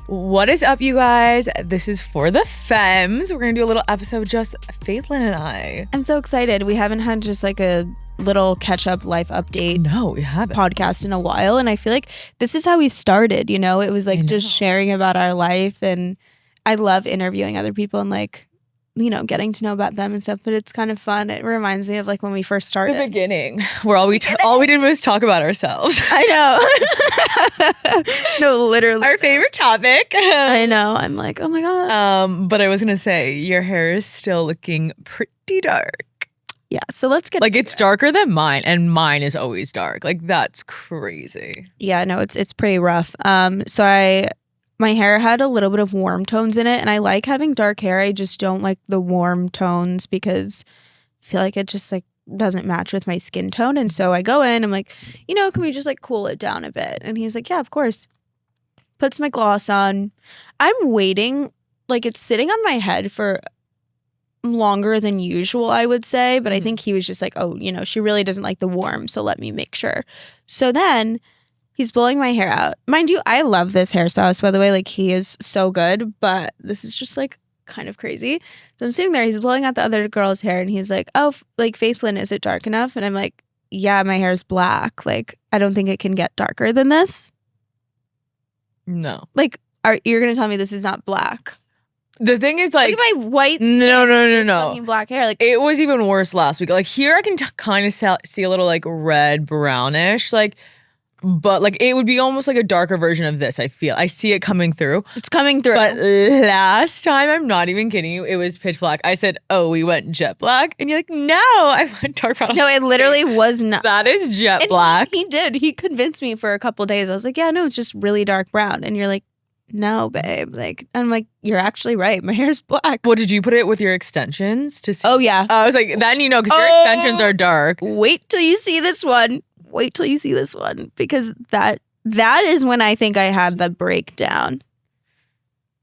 What is up, you guys? This is For the Femmes. We're going to do a little episode just Faithlynn and I. I'm so excited. We haven't had just like a little catch-up life update No, we haven't. podcast in a while. And I feel like this is how we started, you know? It was like just sharing about our life. And I love interviewing other people and like, you know, getting to know about them and stuff. But it's kind of fun. It reminds me of like when we first started. The beginning, where all we did was talk about ourselves. I know. No, literally. Our favorite topic. I know. I'm like, oh my God. But I was going to say, your hair is still looking pretty dark. Yeah, so let's get like it's darker than mine, and mine is always dark. Like that's crazy. Yeah, no, it's pretty rough. So my hair had a little bit of warm tones in it, and I like having dark hair. I just don't like the warm tones because I feel like it just like doesn't match with my skin tone. And so I go in, I'm like, you know, can we just like cool it down a bit? And he's like, yeah, of course. Puts my gloss on. I'm waiting, like it's sitting on my head for longer than usual, I would say, but I think he was just like, oh, you know, she really doesn't like the warm, so let me make sure. So then he's blowing my hair out. Mind you, I love this hairstylist, by the way. Like, he is so good, but this is just like kind of crazy. So I'm sitting there, he's blowing out the other girl's hair, and he's like, oh, like, Faithlynn, is it dark enough? And I'm like, yeah, my hair's black. Like, I don't think it can get darker than this. No. Like, you're going to tell me this is not black? The thing is, like, look at my white, no, black hair. Like, it was even worse last week. Like here, I can kind of see a little like red brownish, like, but like it would be almost like a darker version of this. I see it coming through. It's coming through. But last time, I'm not even kidding you, it was pitch black. I said, "Oh, we went jet black," and you're like, "No, I went dark brown." No, it literally was not. That is jet and black. He did. He convinced me for a couple of days. I was like, "Yeah, no, it's just really dark brown," and you're like, no, babe. Like, I'm like, you're actually right. My hair's black. Well, did you put it with your extensions to see? Oh, yeah. I was like, then you know, because your extensions are dark. Wait till you see this one. Because that is when I think I had the breakdown.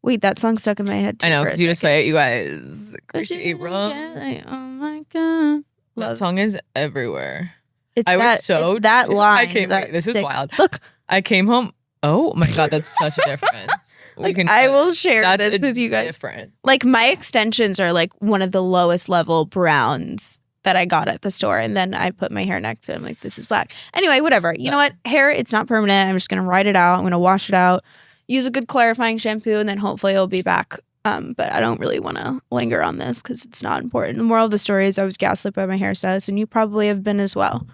Wait, that song stuck in my head too. I know, because you just play it, you guys. Chrissy Abrams. Oh my God. That song is everywhere. It's that line. This is wild. Look. I came home. Oh my God, that's such a difference. I will share this with you guys. Different. Like, my extensions are like one of the lowest level browns that I got at the store. And then I put my hair next to it. I'm like, this is black. Anyway, whatever. You know what? Hair, it's not permanent. I'm just going to ride it out. I'm going to wash it out, use a good clarifying shampoo, and then hopefully it'll be back. But I don't really want to linger on this because it's not important. The moral of the story is I was gaslit by my hairstylist, and you probably have been as well.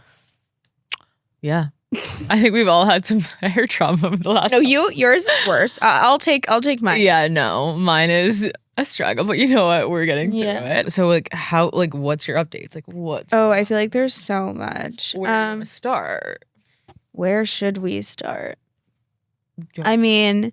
Yeah. I think we've all had some hair trauma in the last. No, yours is worse. I'll take mine. Yeah, no, mine is a struggle, but you know what? We're getting through it. So, like, what's your updates? Like, what's? Oh, I feel like there's so much. Where do we start? Where should we start? I mean,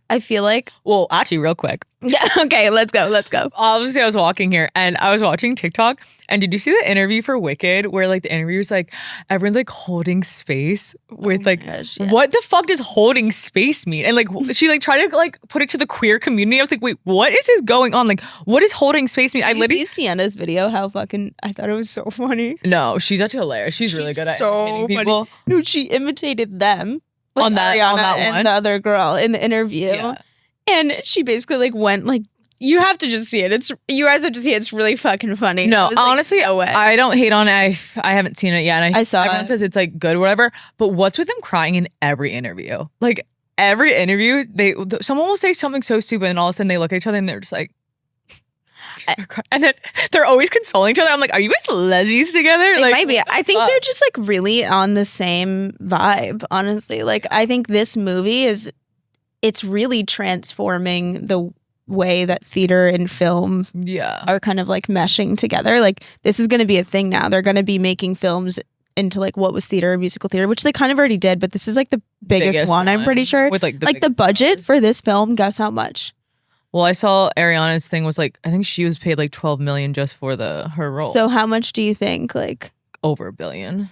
I feel like. Well, actually, real quick. Yeah. Okay. Let's go. Obviously, I was walking here and I was watching TikTok. And did you see the interview for Wicked where like the interviewer's like, everyone's like holding space with what the fuck does holding space mean? And like she like tried to like put it to the queer community. I was like, wait, what is this going on? Like, what does holding space mean? Did you see Sienna's video? How fucking I thought it was so funny. No, she's actually hilarious. She's really good at entertaining people. No, she imitated them. Like on that one and the other girl in the interview. Yeah. And she basically like went like, you have to just see it. You guys have to see it. It's really fucking funny. No, honestly, no way. I don't hate on it. I haven't seen it yet. And I saw everyone says it's like good or whatever. But what's with them crying in every interview? Like every interview, someone will say something so stupid and all of a sudden they look at each other and they're just like, and then they're always consoling each other. I'm like, are you guys lesbies together? It might be. I think they're just like really on the same vibe, honestly. Like, I think this movie it's really transforming the way that theater and film are kind of like meshing together. Like, this is going to be a thing now. They're going to be making films into like what was theater, musical theater, which they kind of already did, but this is like the biggest one, I'm pretty sure. With like the budget for this film, guess how much? Well, I saw Ariana's thing was like, I think she was paid like $12 million just for her role. So how much do you think? Like over $1 billion.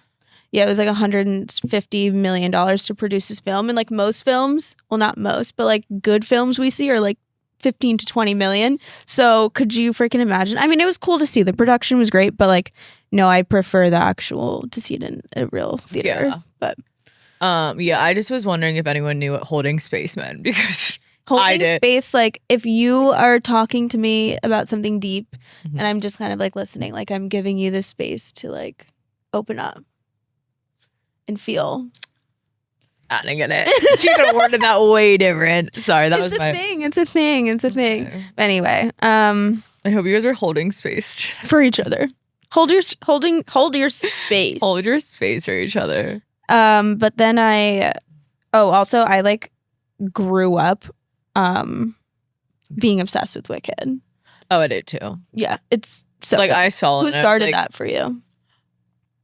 Yeah, it was like $150 million to produce this film. And like most films, well, not most, but like good films we see are like 15 to 20 million. So could you freaking imagine? I mean, it was cool to see. The production was great, but like, no, I prefer the actual to see it in a real theater. Yeah. But yeah, I just was wondering if anyone knew what holding space meant because Holding space, like if you are talking to me about something deep and I'm just kind of like listening, like I'm giving you the space to like open up and feel. I didn't get it. She could have worded that way different. Sorry, that was It's a thing. Okay. Anyway, I hope you guys are holding space for each other. Hold your space. Hold your space for each other. But then I like grew up being obsessed with Wicked. Oh, I did too. Yeah, it's so like good. I saw it. Who started that for you?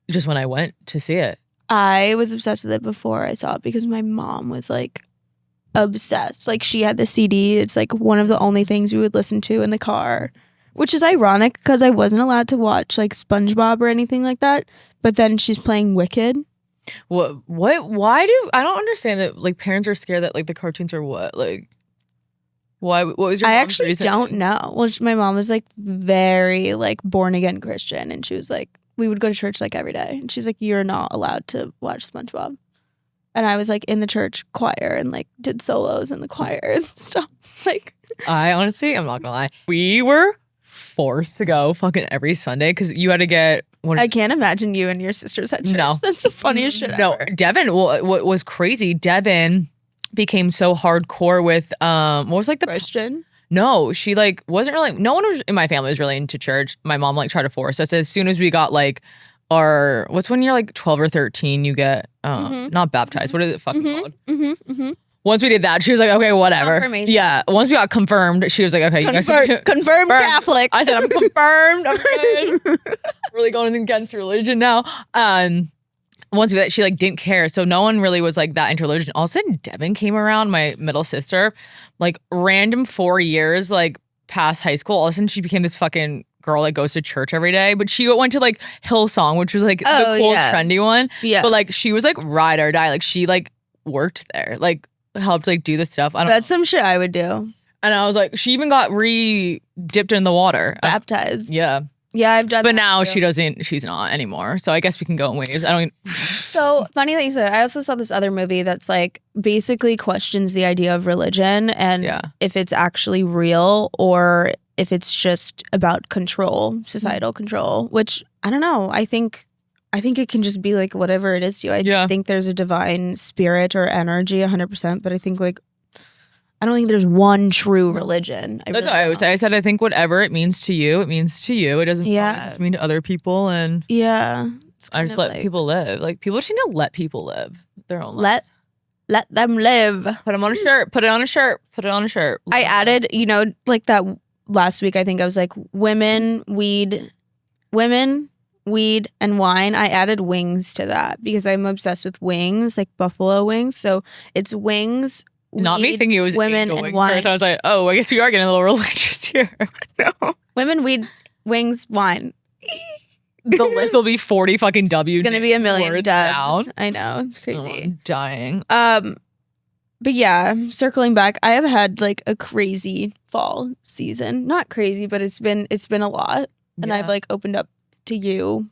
Just when I went to see it. I was obsessed with it before I saw it because my mom was like obsessed. Like she had the CD. It's like one of the only things we would listen to in the car, which is ironic because I wasn't allowed to watch like SpongeBob or anything like that. But then she's playing Wicked. What? Why do I don't understand that? Like parents are scared that like the cartoons are what? Like why? What was your? I actually don't know. Well, my mom was like very like born again Christian, and she was like, we would go to church like every day, and she's like, you're not allowed to watch SpongeBob. And I was like in the church choir and like did solos in the choir and stuff. Like I honestly, I'm not gonna lie, we were forced to go fucking every Sunday because you had to get. I can't imagine you and your sisters at church. No. That's the funniest shit ever. Devin, well, what was crazy, Devin became so hardcore with, what was like the... Christian? No, she like wasn't really, no one was in my family was really into church. My mom like tried to force us. As soon as we got like what's when you're like 12 or 13, you get, not baptized. What is it fucking called? Once we did that, she was like, okay, whatever. Yeah. Once we got confirmed, she was like, okay, you guys confirmed Catholic. I said, I'm confirmed. I'm good. Really going against religion now. Once we she like didn't care. So no one really was like that into religion. All of a sudden, Devin came around, my middle sister, like random 4 years, like past high school. All of a sudden, she became this fucking girl that goes to church every day. But she went to like Hillsong, which was like the cool, trendy one. Yeah. But like she was like ride or die. Like she like worked there. Like helped like do the stuff. That's some shit I would do. And I was like, she even got dipped in the water. Baptized. Yeah. Yeah, I've done but now too. She's not anymore. So I guess we can go in waves. So funny that you said it. I also saw this other movie that's like basically questions the idea of religion and if it's actually real or if it's just about control, societal control, which I don't know. I think it can just be like whatever it is to you. I think there's a divine spirit or energy 100%, but I think like I don't think there's one true religion. That's what I always say. I said I think whatever it means to you, it means to you. It doesn't mean to other people. And I just let people live. Like people just need to let people live their own lives. Let them live. Put them on a shirt. Put it on a shirt. Put it on a shirt. I added, like that last week. I think I was like women, weed, and wine. I added wings to that because I'm obsessed with wings, like buffalo wings. So it's wings. Not me thinking it was women and wine. First. I was like, oh, I guess we are getting a little religious here. No. Women, weed, wings, wine. The list will be 40 fucking W's. It's gonna be a million dubs. Down. I know, it's crazy. Oh, I'm dying. But yeah, circling back, I have had like a crazy fall season. Not crazy, but it's been a lot, and I've like opened up to you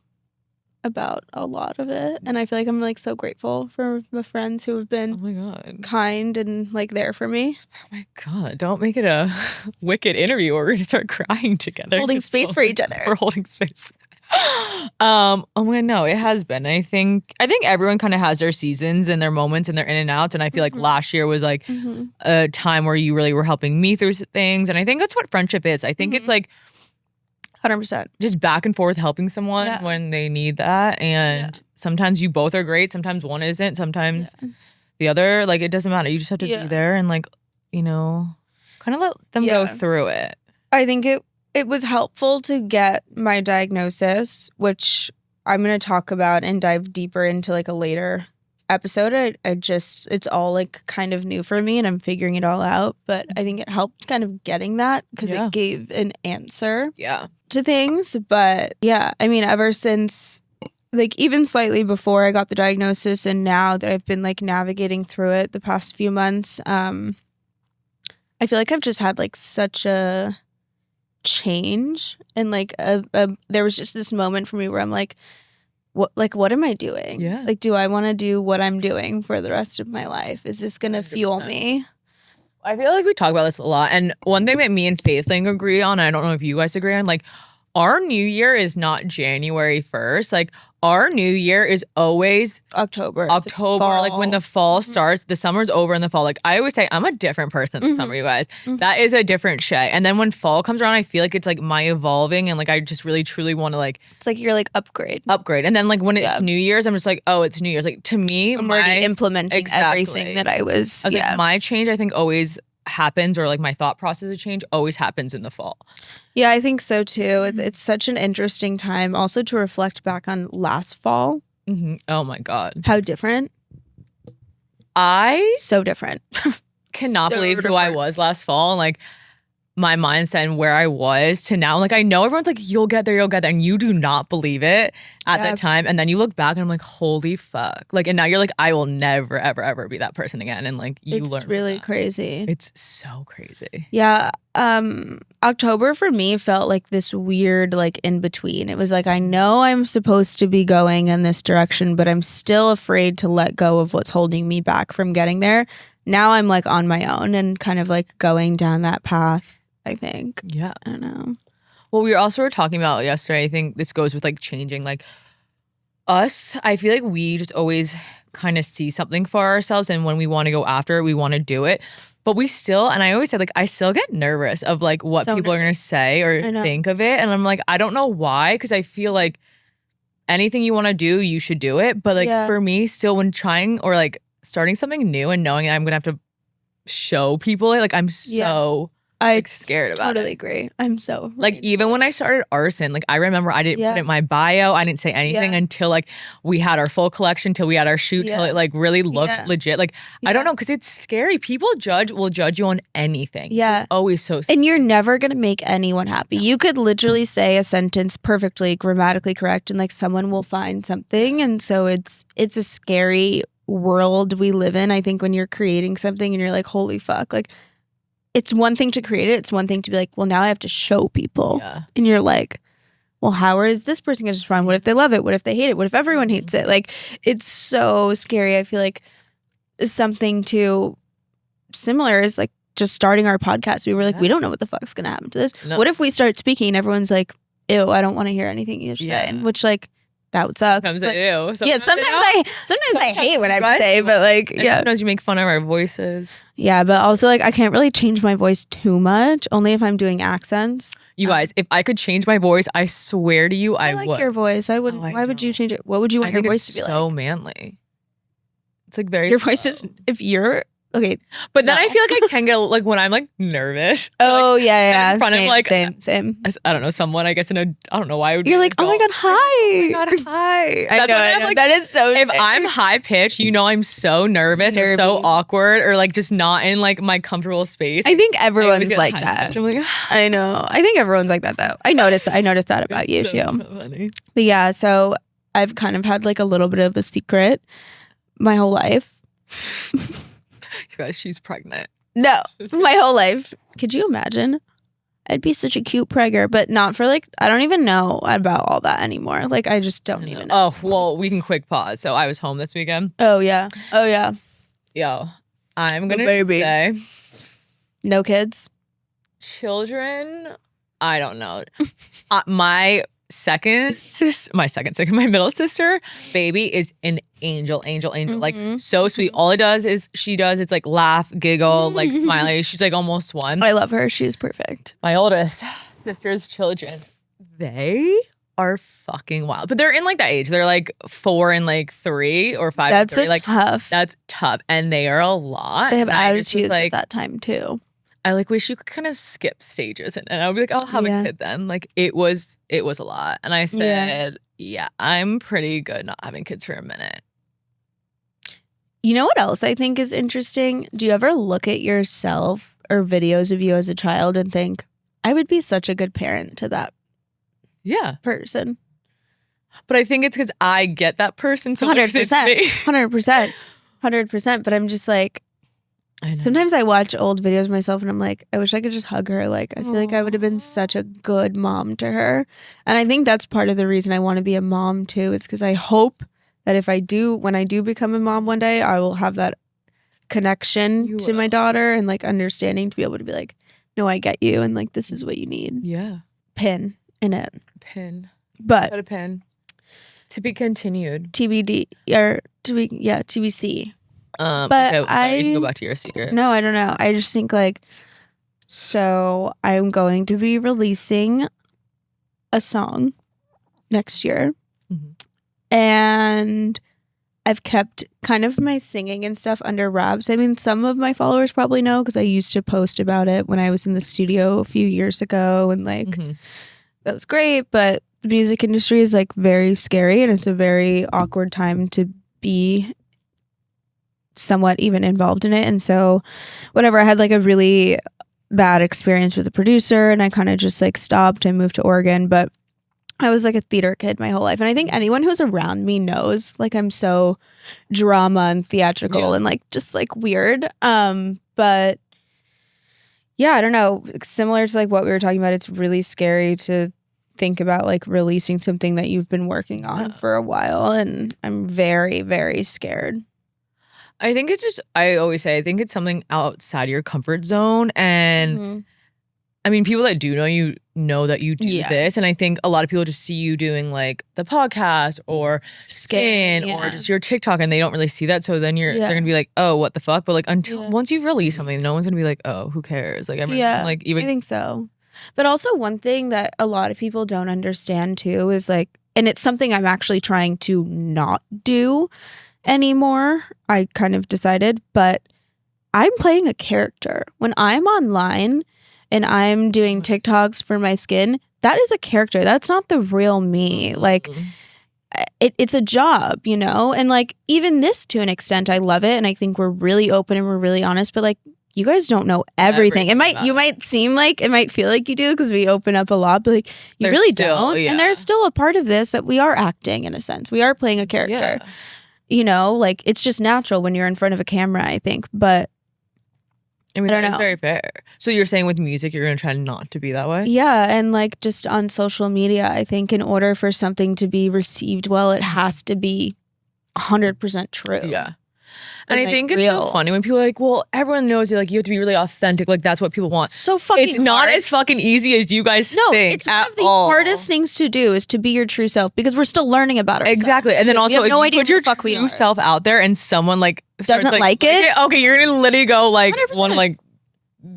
about a lot of it, and I feel like I'm like so grateful for the friends who have been kind and like there for me. Oh my god, don't make it a Wicked interview where we're gonna start crying together, holding space for each other. We're holding space. Oh my god, no, it has been. I think everyone kind of has their seasons and their moments and their in and outs, and I feel like last year was like a time where you really were helping me through things, and I think that's what friendship is. I think it's like 100%. Just back and forth helping someone when they need that. And sometimes you both are great. Sometimes one isn't. Sometimes the other. Like, it doesn't matter. You just have to be there and, like, kind of let them go through it. I think it was helpful to get my diagnosis, which I'm going to talk about and dive deeper into, like, a later episode. It's all, like, kind of new for me and I'm figuring it all out. But I think it helped kind of getting that because it gave an answer. Yeah. To things. But yeah, I mean, ever since like even slightly before I got the diagnosis and now that I've been like navigating through it the past few months, I feel like I've just had like such a change and like there was just this moment for me where I'm like, what am I doing? Yeah. Like, do I want to do what I'm doing for the rest of my life? Is this gonna 100%. Fuel me? I feel like we talk about this a lot. And one thing that me and Faithlynn agree on, I don't know if you guys agree on, like our new year is not January 1st. Like our new year is always October. Like when the fall starts, the summer's over in the fall. Like I always say, I'm a different person in the summer, you guys. That is a different Shay. And then when fall comes around, I feel like it's like my evolving and like I just really truly want to like. It's like you're like upgrade. And then like when it's New Year's, I'm just like, oh, it's New Year's. Like to me, I'm already implementing everything that I was like, my change, I think always happens, or like my thought process of change always happens in the fall. Yeah, I think so too. It's such an interesting time also to reflect back on last fall. Oh my God. How different. So different. Cannot believe who I was last fall. And like my mindset and where I was to now. Like I know everyone's like, you'll get there. And you do not believe it at that time. And then you look back and I'm like, holy fuck. Like, and now you're like, I will never, ever, ever be that person again. And like you learn. It's really crazy. It's so crazy. Yeah. October for me felt like this weird, like in between. It was like, I know I'm supposed to be going in this direction, but I'm still afraid to let go of what's holding me back from getting there. Now I'm like on my own and kind of like going down that path. I think. Yeah. I don't know. Well, we were talking about yesterday. I think this goes with like changing like us. I feel like we just always kind of see something for ourselves. And when we want to go after it, we want to do it. But we still, and I always said like, I still get nervous of like what people are going to say or think of it. And I'm like, I don't know why. Because I feel like anything you want to do, you should do it. But like for me still when trying or like starting something new and knowing that I'm going to have to show people it, like I'm so... I'm scared about it. Totally agree. I'm so like even when I started arson, like I remember I didn't put it in my bio. I didn't say anything until like we had our full collection, till we had our shoot, till it like really looked legit. Like I don't know, because it's scary. People will judge you on anything. Yeah, it's always so scary. And you're never gonna make anyone happy. You could literally say a sentence perfectly grammatically correct, and like someone will find something. And so it's a scary world we live in. I think when you're creating something and you're like, holy fuck, like. It's one thing to create it. It's one thing to be like, well, now I have to show people. Yeah. And you're like, well, how is this person going to respond? What if they love it? What if they hate it? What if everyone hates it? Like, it's so scary. I feel like something too similar is like just starting our podcast. We were like, we don't know what the fuck's going to happen to this. No. What if we start speaking and everyone's like, ew, I don't want to hear anything you're saying, which like, that would suck. Sometimes I do. Sometimes I hate what I say, but like, sometimes you make fun of our voices. Yeah, but also like I can't really change my voice too much, only if I'm doing accents. You guys, if I could change my voice, I swear to you, I would. I like your voice. I would. Why would you change it? What would you want your voice to be like? So manly. It's like very. Your voice is. If you're. Okay, but then I feel like I can get like when I'm like nervous. Oh like, yeah. In front of like same. I don't know someone. I guess I don't know why I would. You're like, oh my god, hi. Oh my god, hi. I know. Like, that is so. If I'm high pitched, you know, I'm so nervous or so awkward or like just not in like my comfortable space. I think everyone's like that. I'm like, I know. I think everyone's like that though. I noticed that about you too. Funny. But yeah, so I've kind of had like a little bit of a secret my whole life. You guys, she's pregnant. No, my whole life. Could you imagine? I'd be such a cute pregger, but not for like, I don't even know about all that anymore. Like, I just don't even know. Oh, well, we can quick pause. So I was home this weekend. Oh, yeah. Yo, I'm going to say. No kids? Children? I don't know. My middle sister, baby, is an angel. Like, so sweet. All it does is it's like laugh, giggle, like smiley. She's like almost one. I love her. She's perfect. My oldest sister's children, they are fucking wild. But they're in like that age. They're like 4 and like 3 or 5 and 3. Like, tough. That's tough. And they are a lot. They have attitudes at that time too. I like wish you could kind of skip stages and I would be like, I'll have a kid then. Like it was a lot. And I said, yeah, I'm pretty good not having kids for a minute. You know what else I think is interesting? Do you ever look at yourself or videos of you as a child and think, I would be such a good parent to that person? But I think it's because I get that person so 100%. But I'm just like, sometimes I watch old videos of myself and I'm like, I wish I could just hug her. Like, I feel like I would have been such a good mom to her. And I think that's part of the reason I want to be a mom too. It's because I hope that when I do become a mom one day, I will have that connection to my daughter and like understanding to be able to be like, no, I get you, and like this is what you need. Yeah. Pin in it. Pin. But got a pin. To be continued. TBD or TBC. But okay, sorry, you can go back to your secret. No, I don't know. I just think like, so I'm going to be releasing a song next year. And I've kept kind of my singing and stuff under wraps. I mean, some of my followers probably know because I used to post about it when I was in the studio a few years ago, and like that was great. But the music industry is like very scary, and it's a very awkward time to be somewhat even involved in it. And so whatever, I had like a really bad experience with a producer, and I kind of just like stopped and moved to Oregon. But I was like a theater kid my whole life. And I think anyone who's around me knows like I'm so drama and theatrical and like just like weird. But yeah, I don't know. Similar to like what we were talking about, it's really scary to think about like releasing something that you've been working on for a while. And I'm very, very scared. I think it's just, I always say, I think it's something outside your comfort zone. And I mean, people that do know that you do this. And I think a lot of people just see you doing like the podcast or skin or just your TikTok, and they don't really see that. So then they're going to be like, oh, what the fuck? But like once you release something, no one's going to be like, oh, who cares? Like, like even. I think so. But also one thing that a lot of people don't understand too is like, and it's something I'm actually trying to not do anymore. I kind of decided, but I'm playing a character. When I'm online and I'm doing TikToks for my skin, that is a character. That's not the real me. Like, it's a job, you know? And like, even this to an extent, I love it. And I think we're really open and we're really honest, but like, you guys don't know everything. You might seem like, it might feel like you do because we open up a lot, but like, you really don't. And there's still a part of this that we are acting in a sense. We are playing a character. You know, like, it's just natural when you're in front of a camera, I think. But I mean, that's very fair. So you're saying with music, you're going to try not to be that way? Yeah. And like just on social media, I think in order for something to be received well, it has to be 100% true. Yeah. And I think it's so funny when people are like, well, everyone knows that like you have to be really authentic. Like that's what people want. So fucking It's not as fucking easy as you guys think. It's one of the hardest things to do is to be your true self because we're still learning about ourselves. Exactly. And then also if you put your true self out there and someone like doesn't like it, okay, you're going to literally go like 100%. Want to like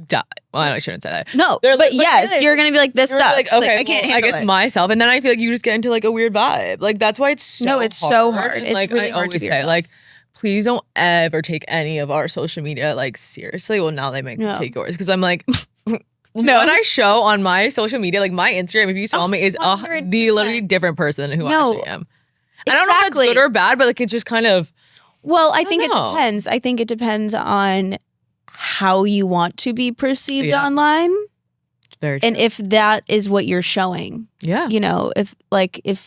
die. Well, I shouldn't say that. No, but yes, you're going to be like, this sucks. Like, okay, I can't handle I guess myself. And then I feel like you just get into like a weird vibe. Like that's why it's so hard. So hard. It's like, really I hard to always be say, like, please don't ever take any of our social media like seriously. Well, now they make me take yours because I'm like, when I show on my social media, like my Instagram, if you saw me, is the literally different person than who I actually am. I don't know if that's good or bad, but like it's just kind of. Well, I think it depends. I think it depends on how you want to be perceived online. It's very true. And if that is what you're showing. Yeah. You know, if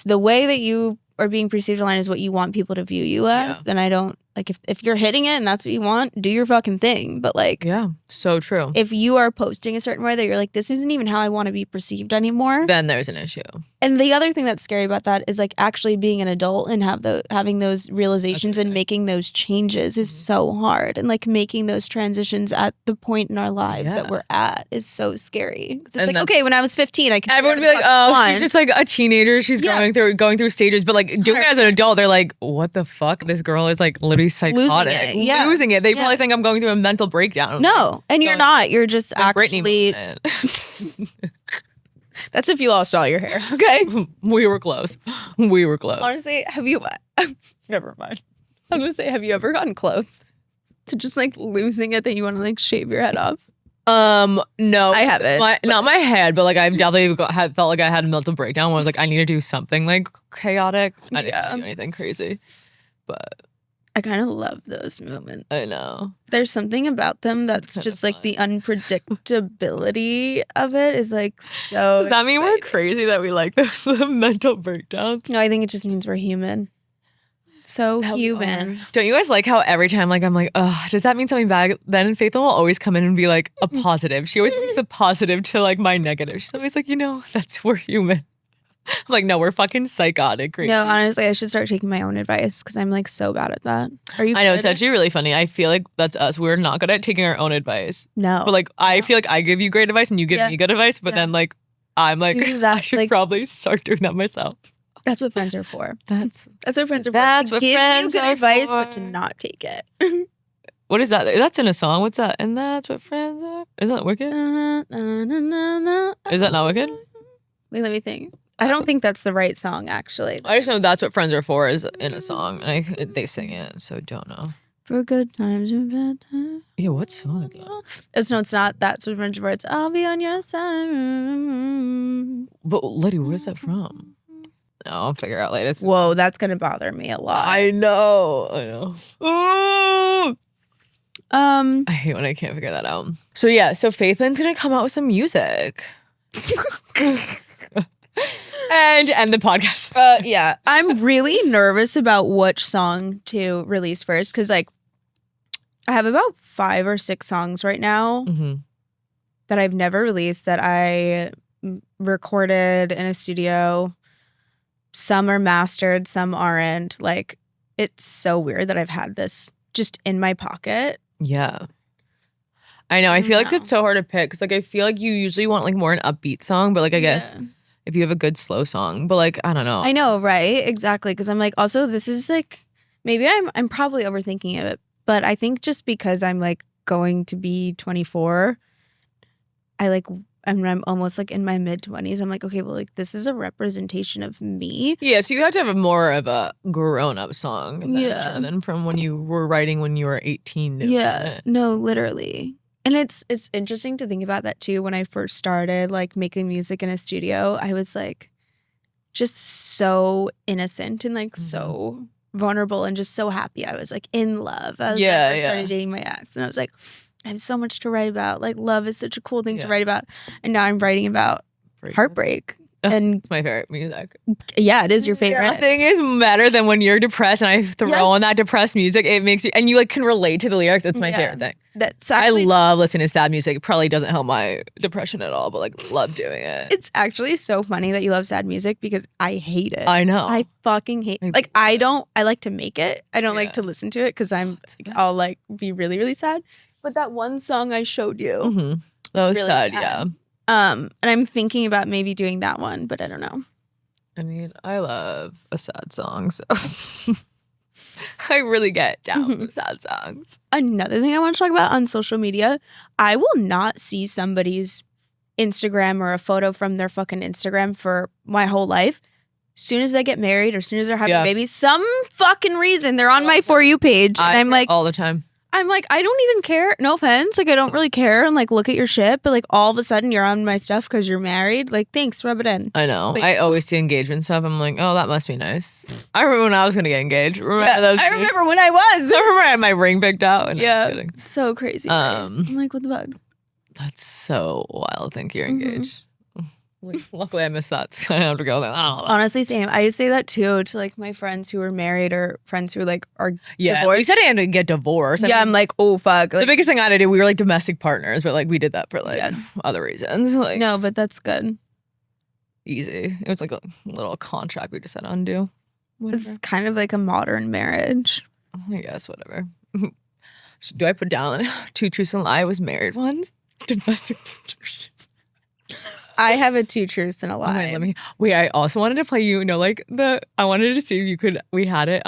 the way that you are being perceived online is what you want people to view you as, then I don't like if you're hitting it and that's what you want, do your fucking thing. But like, yeah, so true. If you are posting a certain way that you're like, this isn't even how I want to be perceived anymore, then there's an issue. And the other thing that's scary about that is like actually being an adult and having those realizations and making those changes is so hard. And like making those transitions at the point in our lives that we're at is so scary. It's like, okay, when I was 15, I could everyone would be like, oh, she's just like a teenager. She's going through stages. But like doing it as an adult, they're like, what the fuck? This girl is like literally psychotic. Losing it. They probably think I'm going through a mental breakdown. No, and you're not. You're just actually. That's if you lost all your hair. Okay. We were close. Honestly, have you never mind. I was gonna say, have you ever gotten close to just like losing it that you want to like shave your head off? No, I haven't. Not my head, but like I've definitely felt like I had a mental breakdown where I was like, I need to do something like chaotic. I didn't do anything crazy, but I kind of love those moments. I know. There's something about them that's just like the unpredictability of it is like so. Does that mean we're crazy that we like those mental breakdowns? No, I think it just means we're human. So human. Don't you guys like how every time like I'm like, oh, does that mean something bad? Then Faithlynn will always come in and be like a positive. She always brings a positive to like my negative. She's always like, we're human. I'm like, no, we're fucking psychotic. Crazy. No, honestly, I should start taking my own advice because I'm like so bad at that. Are you? I know, it's actually really funny. I feel like that's us. We're not good at taking our own advice. No. But like, I feel like I give you great advice and you give me good advice. But then like, I'm like, I should probably start doing that myself. That's what friends are for. That's what friends are for. That's to what give friends you good are advice, for. but to not take it. What is that? That's in a song. What's that? And that's what friends are. Is that Wicked? Is that not Wicked? Wait, let me think. I don't think that's the right song, actually. I just know That's What Friends Are For is in a song, and they sing it, so don't know. For good times and bad times. Yeah, what song is that? No, it's not. That's what Friends Are For. It's I'll Be On Your Side. But Liddy, what is that from? No, I'll figure it out later. Whoa, that's gonna bother me a lot. I know. Ooh! I hate when I can't figure that out. So yeah, so Faithlyn's gonna come out with some music. And end the podcast. Yeah. I'm really nervous about which song to release first because like I have about 5 or 6 songs right now that I've never released that I recorded in a studio. Some are mastered, some aren't. Like, it's so weird that I've had this just in my pocket. Yeah. I know. I feel like it's so hard to pick because like I feel like you usually want like more an upbeat song, but like I guess if you have a good slow song, but like I don't know. I know, right? Exactly. Because I'm like, also this is like maybe I'm probably overthinking it, but I think just because I'm like going to be 24, I'm almost like in my mid-20s. I'm like, okay, well, like this is a representation of me. Yeah, so you have to have more of a grown-up song than from when you were writing when you were 18. Yeah, no, literally. And it's interesting to think about that too. When I first started like making music in a studio, I was like just so innocent and like so vulnerable and just so happy. I was like in love. I started dating my ex and I was like, I have so much to write about. Like love is such a cool thing to write about. And now I'm writing about heartbreak. And it's my favorite music. Yeah, it is your favorite. Nothing is better than when you're depressed and I throw on that depressed music. It makes you, and you like can relate to the lyrics. It's my favorite thing. I love listening to sad music. It probably doesn't help my depression at all, but like love doing it. It's actually so funny that you love sad music because I hate it. I know. I fucking hate it. Like I like to make it. I don't like to listen to it because I'll like be really, really sad. But that one song I showed you. That was really sad, yeah. And I'm thinking about maybe doing that one, but I don't know. I mean, I love a sad song, so I really get down with sad songs. Another thing I want to talk about on social media, I will not see somebody's Instagram or a photo from their fucking Instagram for my whole life. As soon as they get married or as soon as they're having a baby, some fucking reason they're on my For You page. And I'm like, all the time. I'm like, I don't even care. No offense. Like, I don't really care. And like, look at your shit. But like, all of a sudden you're on my stuff because you're married. Like, thanks. Rub it in. I know. Like, I always see engagement stuff. I'm like, oh, that must be nice. I remember when I was going to get engaged. I remember when I was. I remember I had my ring picked out. And yeah. So crazy. I'm like, what the fuck? That's so wild. Think you're engaged. Like, luckily I missed that. So I have to go there. Honestly, same. I used to say that too to like my friends who were married or friends who like are divorced. You said I had to get divorced. Yeah, I'm like, oh fuck. Like, the biggest thing I had to do, we were like domestic partners, but like we did that for like other reasons. Like no, but that's good. Easy. It was like a little contract we just had to undo. Whatever. It's kind of like a modern marriage. I guess whatever. So do I put down 2 truths and a lie? I was married once. Domestic partnership. I have a 2 truths and a lie. Okay, wait, I also wanted to play I wanted to see if you could, we had it,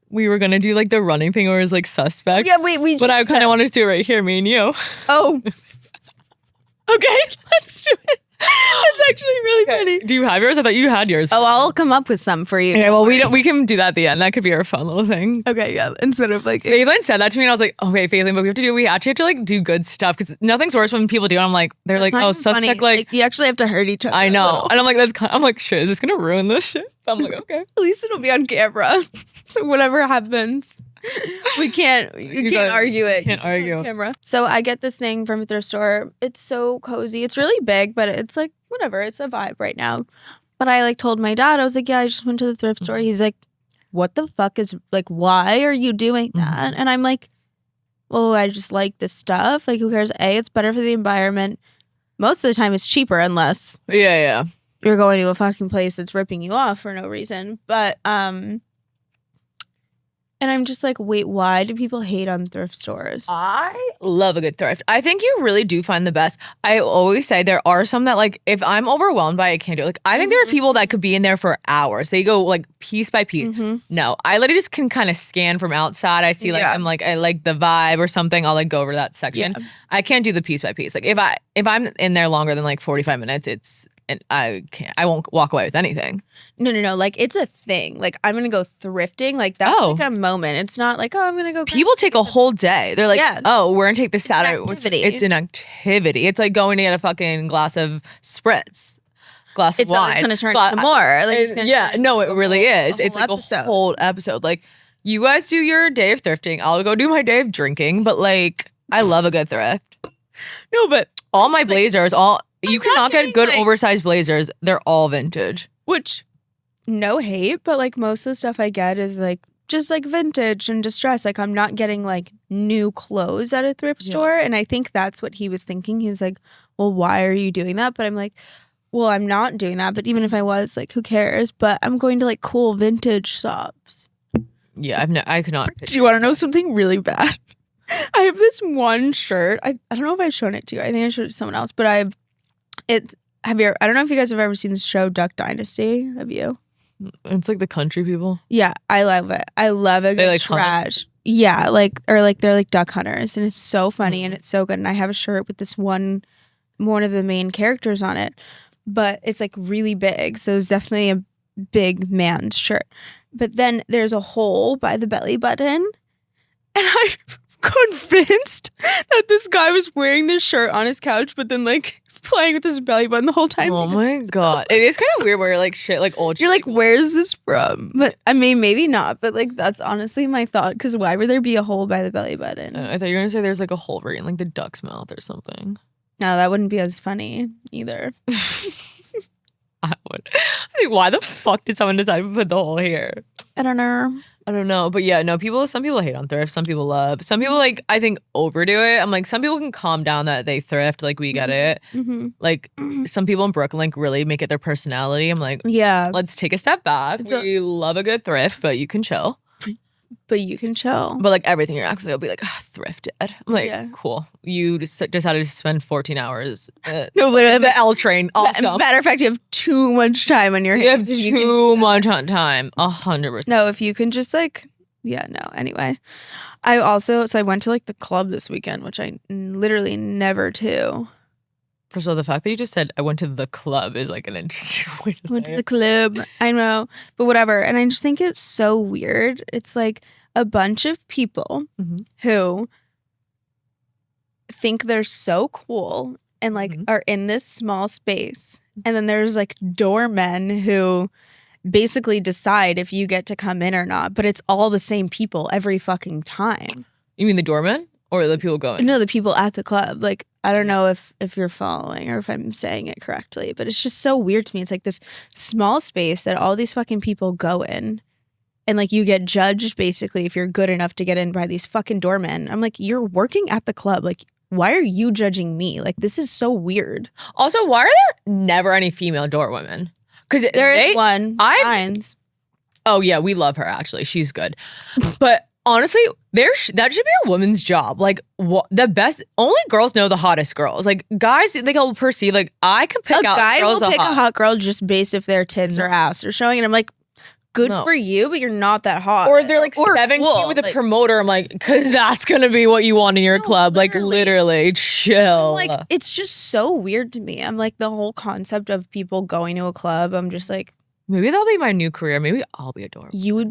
we were gonna do like the running thing where it was like suspect. Yeah, wait, but I kind of wanted to do it right here, me and you. Oh. Okay, let's do it. That's actually really funny. Do you have yours? I thought you had yours. Oh, I'll come up with some for you. Okay, well, we can do that at the end. That could be our fun little thing. Okay, yeah. Instead of like Faithlynn said that to me and I was like, okay, Faithlynn, but we actually have to like do good stuff because nothing's worse when people do it. I'm like, they're like, oh, suspect, like you actually have to hurt each other. I know. And I'm like, I'm like, shit, is this gonna ruin this shit? But I'm like, okay. At least it'll be on camera. So whatever happens. You can't argue it. Can't argue. Camera. So I get this thing from a thrift store. It's so cozy. It's really big, but it's like whatever. It's a vibe right now. But I like told my dad, I was like, yeah, I just went to the thrift store. He's like, what the fuck is like, why are you doing that? And I'm like, well, I just like this stuff. Like, who cares? A, it's better for the environment. Most of the time it's cheaper unless you're going to a fucking place that's ripping you off for no reason. But and I'm just like, wait, why do people hate on thrift stores? I love a good thrift. I think you really do find the best. I always say there are some that like, if I'm overwhelmed by it, I can't do it. Like, I think there are people that could be in there for hours. They go like piece by piece. No, I literally just can kind of scan from outside. I see like, I'm like, I like the vibe or something. I'll like go over to that section. Yeah. I can't do the piece by piece. Like if I'm in there longer than like 45 minutes, and I won't walk away with anything. No. Like, it's a thing. Like, I'm going to go thrifting. Like, that's like a moment. It's not like, I'm going to go. People take a whole day. They're like, we're going to take this Saturday. It's an activity. It's like going to get a fucking glass of spritz. Glass of wine. It's going to turn into more. Like, it really is. It's like a whole episode. Like, you guys do your day of thrifting. I'll go do my day of drinking. But, like, I love a good thrift. No, but all my blazers, you cannot get good oversized blazers. They're all vintage. Which, no hate, but like most of the stuff I get is like just like vintage and distressed. Like, I'm not getting like new clothes at a thrift store. And I think that's what he was thinking. He was like, well, why are you doing that? But I'm like, well, I'm not doing that. But even if I was, like, who cares? But I'm going to like cool vintage shops. Yeah, I could not. Do you want to know something really bad? I have this one shirt. I don't know if I've shown it to you. I think I showed it to someone else. But I don't know if you guys have ever seen this show, Duck Dynasty. Have you? It's like the country people. Yeah, I love it. I love it. They like trash. Hunt? Yeah, they're like duck hunters, and it's so funny and it's so good. And I have a shirt with this one of the main characters on it, but it's like really big, so it's definitely a big man's shirt. But then there's a hole by the belly button, and I'm convinced that this guy was wearing this shirt on his couch, but then like playing with his belly button the whole time. Oh my god, it is kind of weird where like shit like old. You're like, where's this from? But I mean, maybe not. But like, that's honestly my thought. Because why would there be a hole by the belly button? I thought you were gonna say there's like a hole right in like the duck's mouth or something. No, that wouldn't be as funny either. I would. I think, why the fuck did someone decide to put the hole here? I don't know. But yeah, no, some people hate on thrift. Some people love. Some people, like, I think overdo it. I'm like, some people can calm down that they thrift. Like, we get it. Mm-hmm. Like, some people in Brooklyn, like, really make it their personality. I'm like, yeah, let's take a step back. We love a good thrift, but you can chill. But you can chill. But like everything you're actually, they'll be like, thrifted. I'm like, cool. You just decided to spend 14 hours. No, literally. The L train. Awesome. Matter of fact, you have too much time on your hands. You have too much time. 100%. No, if you can just like, anyway. So I went to like the club this weekend, which I literally never do. First of all, the fact that you just said I went to the club is like an interesting way to say it. Went to the club. I know. But whatever. And I just think it's so weird. It's like a bunch of people who think they're so cool and like are in this small space. And then there's like doormen who basically decide if you get to come in or not. But it's all the same people every fucking time. You mean the doormen? Or the people going? No, the people at the club. Like, I don't know if you're following or if I'm saying it correctly, but it's just so weird to me. It's like this small space that all these fucking people go in. And like you get judged basically if you're good enough to get in by these fucking doormen. I'm like, you're working at the club. Like, why are you judging me? Like, this is so weird. Also, why are there never any female doorwomen? Because there is one. Oh yeah, we love her actually. She's good. But honestly, that should be a woman's job. Like, the best, only girls know the hottest girls. Like, guys, they will perceive, like, I can pick out guy girls will pick a hot girl just based if their tits or ass are showing. And I'm like, good for you, but you're not that hot. Or they're like 17 with a promoter. I'm like, because that's going to be what you want in your club. Like, literally, chill. Like, it's just so weird to me. I'm like, the whole concept of people going to a club, I'm just like. Maybe that'll be my new career. Maybe I'll be a doorman. You would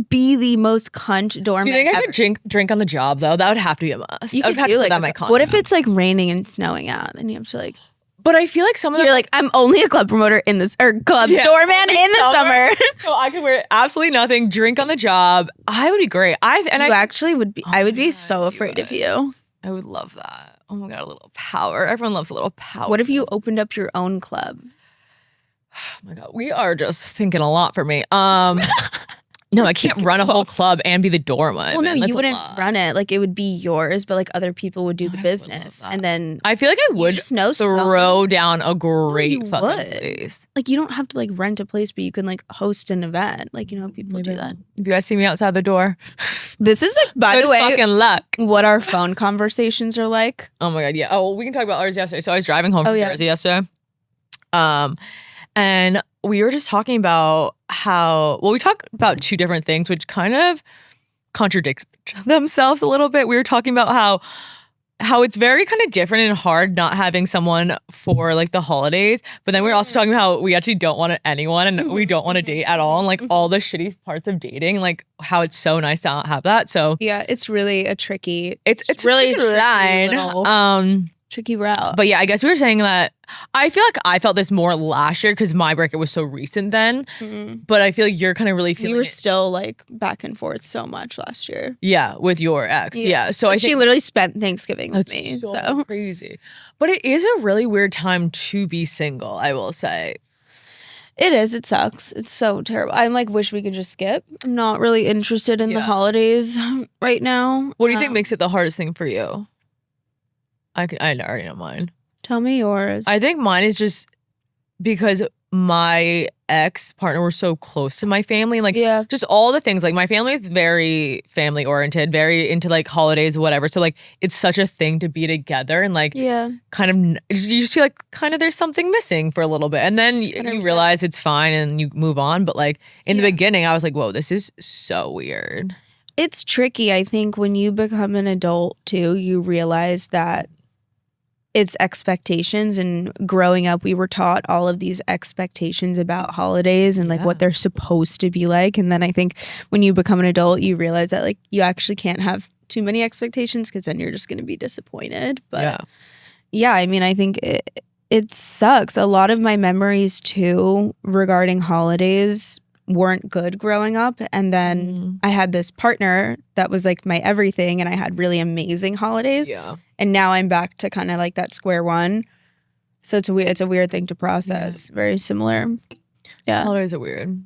be the most cunt doorman. Do you think I could drink on the job though? That would have to be a must. I would have to put that on my contract. What if it's like raining and snowing out? Then you have to like. But I feel like some of them. You're like, I'm only a club promoter in this club doorman in the summer. So I could wear absolutely nothing, drink on the job. I would be great. I actually would be. I would be so afraid of you. I would love that. Oh my god, a little power. Everyone loves a little power. What if you opened up your own club? Oh my god, we are just thinking a lot for me. No, I can't run a whole club and be the doorman. Well, no, man. you wouldn't run it. Like, it would be yours, but like other people would do the business. And then I feel like I would just know throw down a great fucking place. Like, you don't have to like rent a place, but you can like host an event. Like, you know, people do that. If you guys see me outside the door, this is like, by the way, fucking luck. What our phone conversations are like. Oh my God, yeah. Oh, well, we can talk about ours yesterday. So I was driving home from Jersey yesterday. And we were just talking about we talked about two different things, which kind of contradict themselves a little bit. We were talking about how it's very kind of different and hard not having someone for like the holidays. But then we were also talking about how we actually don't want anyone and we don't want to date at all. And like all the shitty parts of dating, like how it's so nice to not have that. So yeah, it's really a tricky, it's really a tricky line. Tricky route. But yeah, I guess we were saying that I feel like I felt this more last year because my breakup was so recent then. Mm-hmm. But I feel like you're kind of really feeling you were still like back and forth so much last year. Yeah, with your ex. Yeah. So I think she literally spent Thanksgiving with me. So crazy. But it is a really weird time to be single, I will say. It is. It sucks. It's so terrible. I like wish we could just skip. I'm not really interested in the holidays right now. What do you think makes it the hardest thing for you? I already know mine. Tell me yours. I think mine is just because my ex-partner were so close to my family. Like, just all the things. Like, my family is very family-oriented, very into, like, holidays, whatever. So, like, it's such a thing to be together. And, like, kind of, you just feel like kind of there's something missing for a little bit. And then you realize it's fine and you move on. But, like, in the beginning, I was like, whoa, this is so weird. It's tricky. I think when you become an adult, too, you realize that it's expectations, and growing up we were taught all of these expectations about holidays and like what they're supposed to be like. And then I think when you become an adult you realize that like you actually can't have too many expectations because then you're just going to be disappointed. But yeah, I mean, I think it sucks. A lot of my memories too regarding holidays weren't good growing up, and then I had this partner that was like my everything, and I had really amazing holidays. And now I'm back to kind of like that square one. So it's a weird thing to process. Very similar. Yeah, holidays are weird.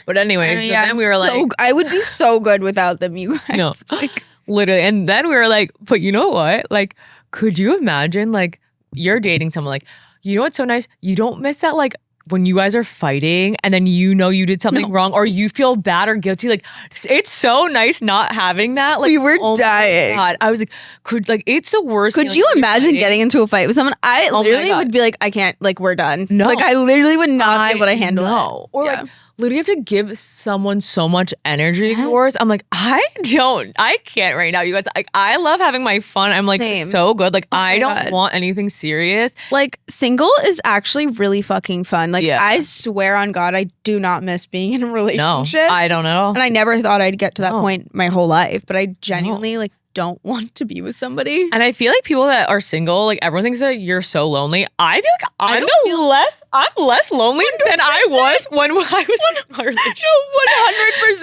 But anyways, so then we were like, I would be so good without them, you guys. No, like literally. And then we were like, but you know what? Like, could you imagine like you're dating someone, like, you know what's so nice? You don't miss that like when you guys are fighting and then you know you did something wrong or you feel bad or guilty. Like, it's so nice not having that. Like, we were dying. God. I was like, it's the worst. Could you imagine getting into a fight with someone? I literally would be like, I can't, like, we're done. No. Like, I literally would not be able to handle it. Or like, literally have to give someone so much energy of yours. I'm like, I can't right now, you guys. Like, I love having my fun. I'm like so good. Like, I don't want anything serious. Like, single is actually really fucking fun. Like, I swear on God, I do not miss being in a relationship. No, I don't know. And I never thought I'd get to that point my whole life. But I genuinely like don't want to be with somebody. And I feel like people that are single, like everyone thinks that you're so lonely. I feel like I'm less lonely 100%. Than I was when I was in my relationship.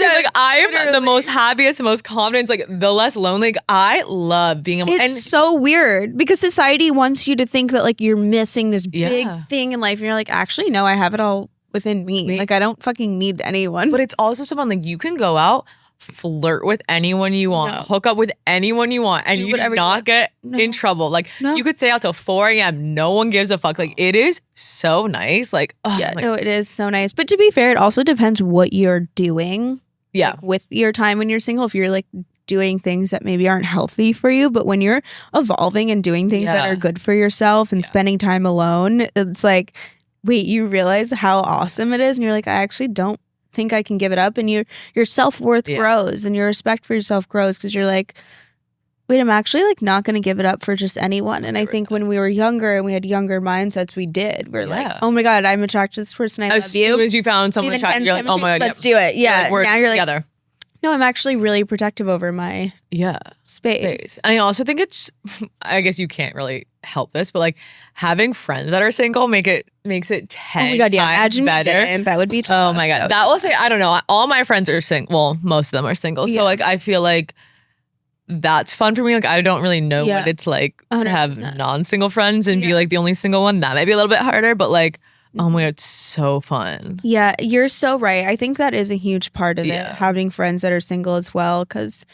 No, 100%. Like, I'm the most happiest, the most confident, like the less lonely. Like, I love being It's so weird because society wants you to think that like you're missing this big thing in life. And you're like, actually, no, I have it all within me. Like, I don't fucking need anyone. But it's also so fun. Like, you can go out, flirt with anyone you want, hook up with anyone you want, and you do not get in trouble. Like, you could stay out till 4 a.m. No one gives a fuck. Like, it is so nice. Like, it is so nice. But to be fair, it also depends what you're doing. Like, with your time when you're single, if you're like doing things that maybe aren't healthy for you, but when you're evolving and doing things that are good for yourself and spending time alone, it's like, wait, you realize how awesome it is, and you're like, I actually don't think I can give it up, and your self-worth grows and your respect for yourself grows because you're like, wait, I'm actually like not going to give it up for just anyone. And I think when we were younger and we had younger mindsets, we did. We're like, oh my God, I'm attracted to this person. I love you. As soon as you found someone attractive, you're like, oh my God, let's do it. Yeah. We're now you're like, together. No, I'm actually really protective over my space. And I also think it's, I guess you can't really help this, but like having friends that are single makes it 10 oh my God, imagine better. Didn't. That would be tough. Oh my God. That will say, I don't know. All my friends are single. Well, most of them are single. So like, I feel like that's fun for me. Like, I don't really know what it's like to have non-single friends and be like the only single one. That might be a little bit harder, but like, Oh my God, it's so fun. Yeah, you're so right. I think that is a huge part of it, having friends that are single as well, because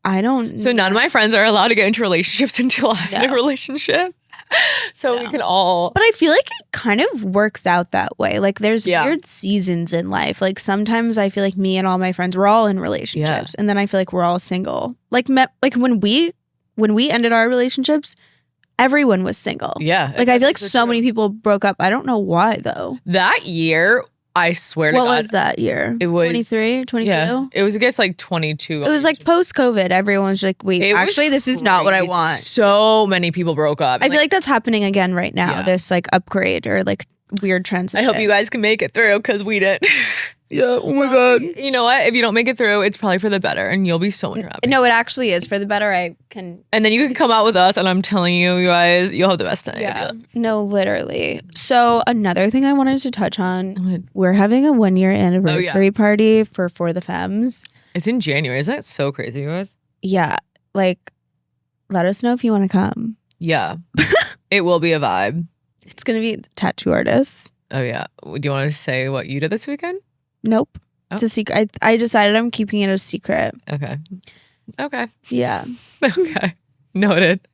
I don't... So none of my friends are allowed to get into relationships until I'm in a relationship. So we can all... But I feel like it kind of works out that way. Like there's weird seasons in life. Like sometimes I feel like me and all my friends, we're all in relationships. And then I feel like we're all single. Like when we ended our relationships, everyone was single. Yeah. Like I feel like so many people broke up. I don't know why though. That year, I swear to God. What was that year? It was 23, 22? Yeah. It was, I guess, like 22. It was like post-COVID. Everyone's like, wait, actually, this is not what I want. So many people broke up. I feel like that's happening again right now. This like upgrade or like weird transition. I hope you guys can make it through because we didn't. Yeah. Oh my God. You know what? If you don't make it through, it's probably for the better and you'll be so much happier. No, it actually is for the better. I can. And then you can come out with us and I'm telling you, you guys, you'll have the best time. Yeah. No, literally. So another thing I wanted to touch on, we're having a 1-year anniversary party for the Femmes. It's in January. Isn't that so crazy, you guys? Yeah. Like, let us know if you want to come. Yeah. It will be a vibe. It's going to be tattoo artists. Oh, yeah. Do you want to say what you did this weekend? Nope. Oh. It's a secret. I decided I'm keeping it a secret. Okay. Yeah. Okay. Noted.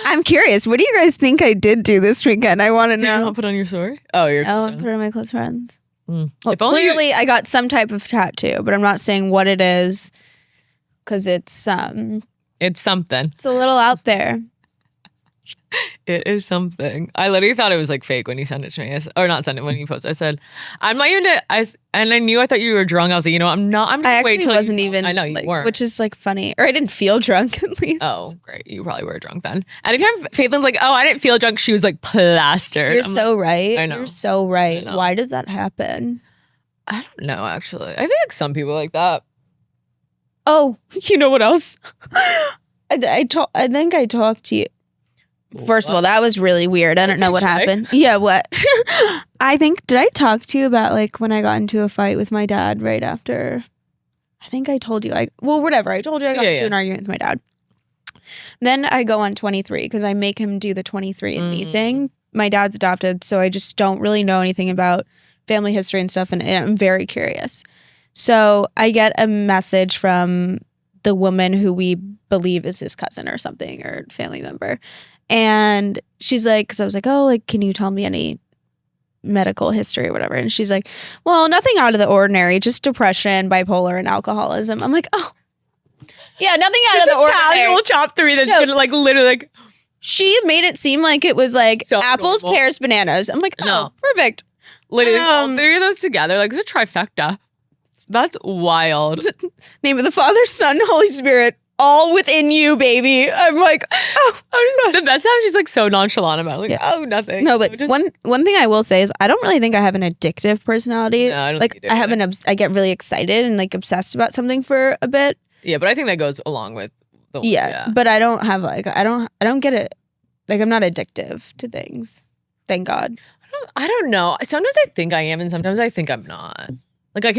I'm curious. What do you guys think I did do this weekend? I want to know. Did you not put on your story? Oh, I'll put on my close friends. Well, clearly, I got some type of tattoo, but I'm not saying what it is because it's something. It's a little out there. It is something. I literally thought it was like fake when you sent it to me. Or not sent it when you posted. I said, I'm not even. And I knew I thought you were drunk. I was like, you know, I'm not. I'm just I actually wait till wasn't even. I know you weren't. Which is like funny. Or I didn't feel drunk at least. Oh, great. You probably were drunk then. Anytime Faithlyn's like, oh, I didn't feel drunk, she was like plastered. You're so right. I know. You're so right. Why does that happen? I don't know, actually. I feel like some people like that. Oh, you know what else? I think I talked to you. First of all, that was really weird. I don't know what happened. Yeah, what? did I talk to you about like when I got into a fight with my dad right after? I think I told you. Whatever. I told you I got into an argument with my dad. Then I go on 23 because I make him do the 23andMe thing. My dad's adopted, so I just don't really know anything about family history and stuff, and I'm very curious. So I get a message from the woman who we believe is his cousin or something or family member. And she's like, because I was like, oh, like, can you tell me any medical history or whatever? And she's like, well, nothing out of the ordinary, just depression, bipolar, and alcoholism. I'm like, oh, yeah, nothing out of the ordinary. Casual top 3 that's gonna like literally like. She made it seem like it was like so apples, pears, bananas. I'm like, oh, perfect. Literally, all 3 of those together, like it's a trifecta. That's wild. Name of the Father, Son, Holy Spirit. All within you, baby. I'm like, oh, the best time she's like so nonchalant about it. Like, oh, nothing. No, but one thing I will say is I don't really think I have an addictive personality. No, I don't like think you do, I get really excited and like obsessed about something for a bit. Yeah, but I think that goes along with the but I don't have like I don't get it. Like I'm not addictive to things. Thank God. I don't know. Sometimes I think I am and sometimes I think I'm not. Like I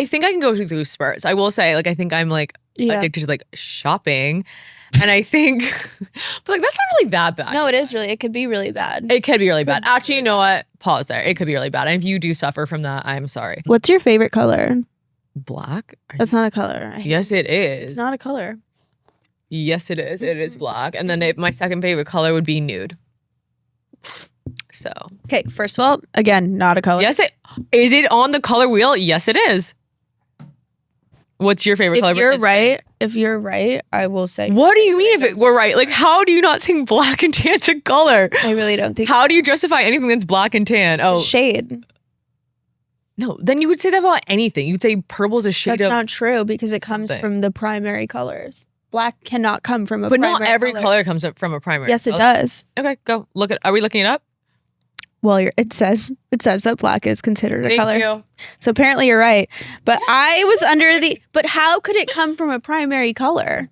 think I can go through spurts. I will say like I think I'm like addicted to like shopping, and I think, but like that's not really that bad. No, it is really. It could be really bad. It could be really bad. Actually, you know what? Pause there. It could be really bad. And if you do suffer from that, I'm sorry. What's your favorite color? Black. That's not a color. Yes, it is. It's not a color. Yes, it is. It is black. And then my second favorite color would be nude. So okay. First of all, again, not a color. Yes, is it on the color wheel? Yes, it is. What's your favorite color? If you're right, I will say. What do you mean if we're right? Like, how do you not think black and tan's a color? I really don't think. How do you justify anything that's black and tan? It's a shade. No, then you would say that about anything. You'd say purple's a shade. That's not true because it comes from the primary colors. Black cannot come from a primary color. But not every color comes up from a primary. Yes, it does. Okay, go look at. Are we looking it up? Well, it says that black is considered a color. Thank you. So apparently you're right. But I was under the. But how could it come from a primary color?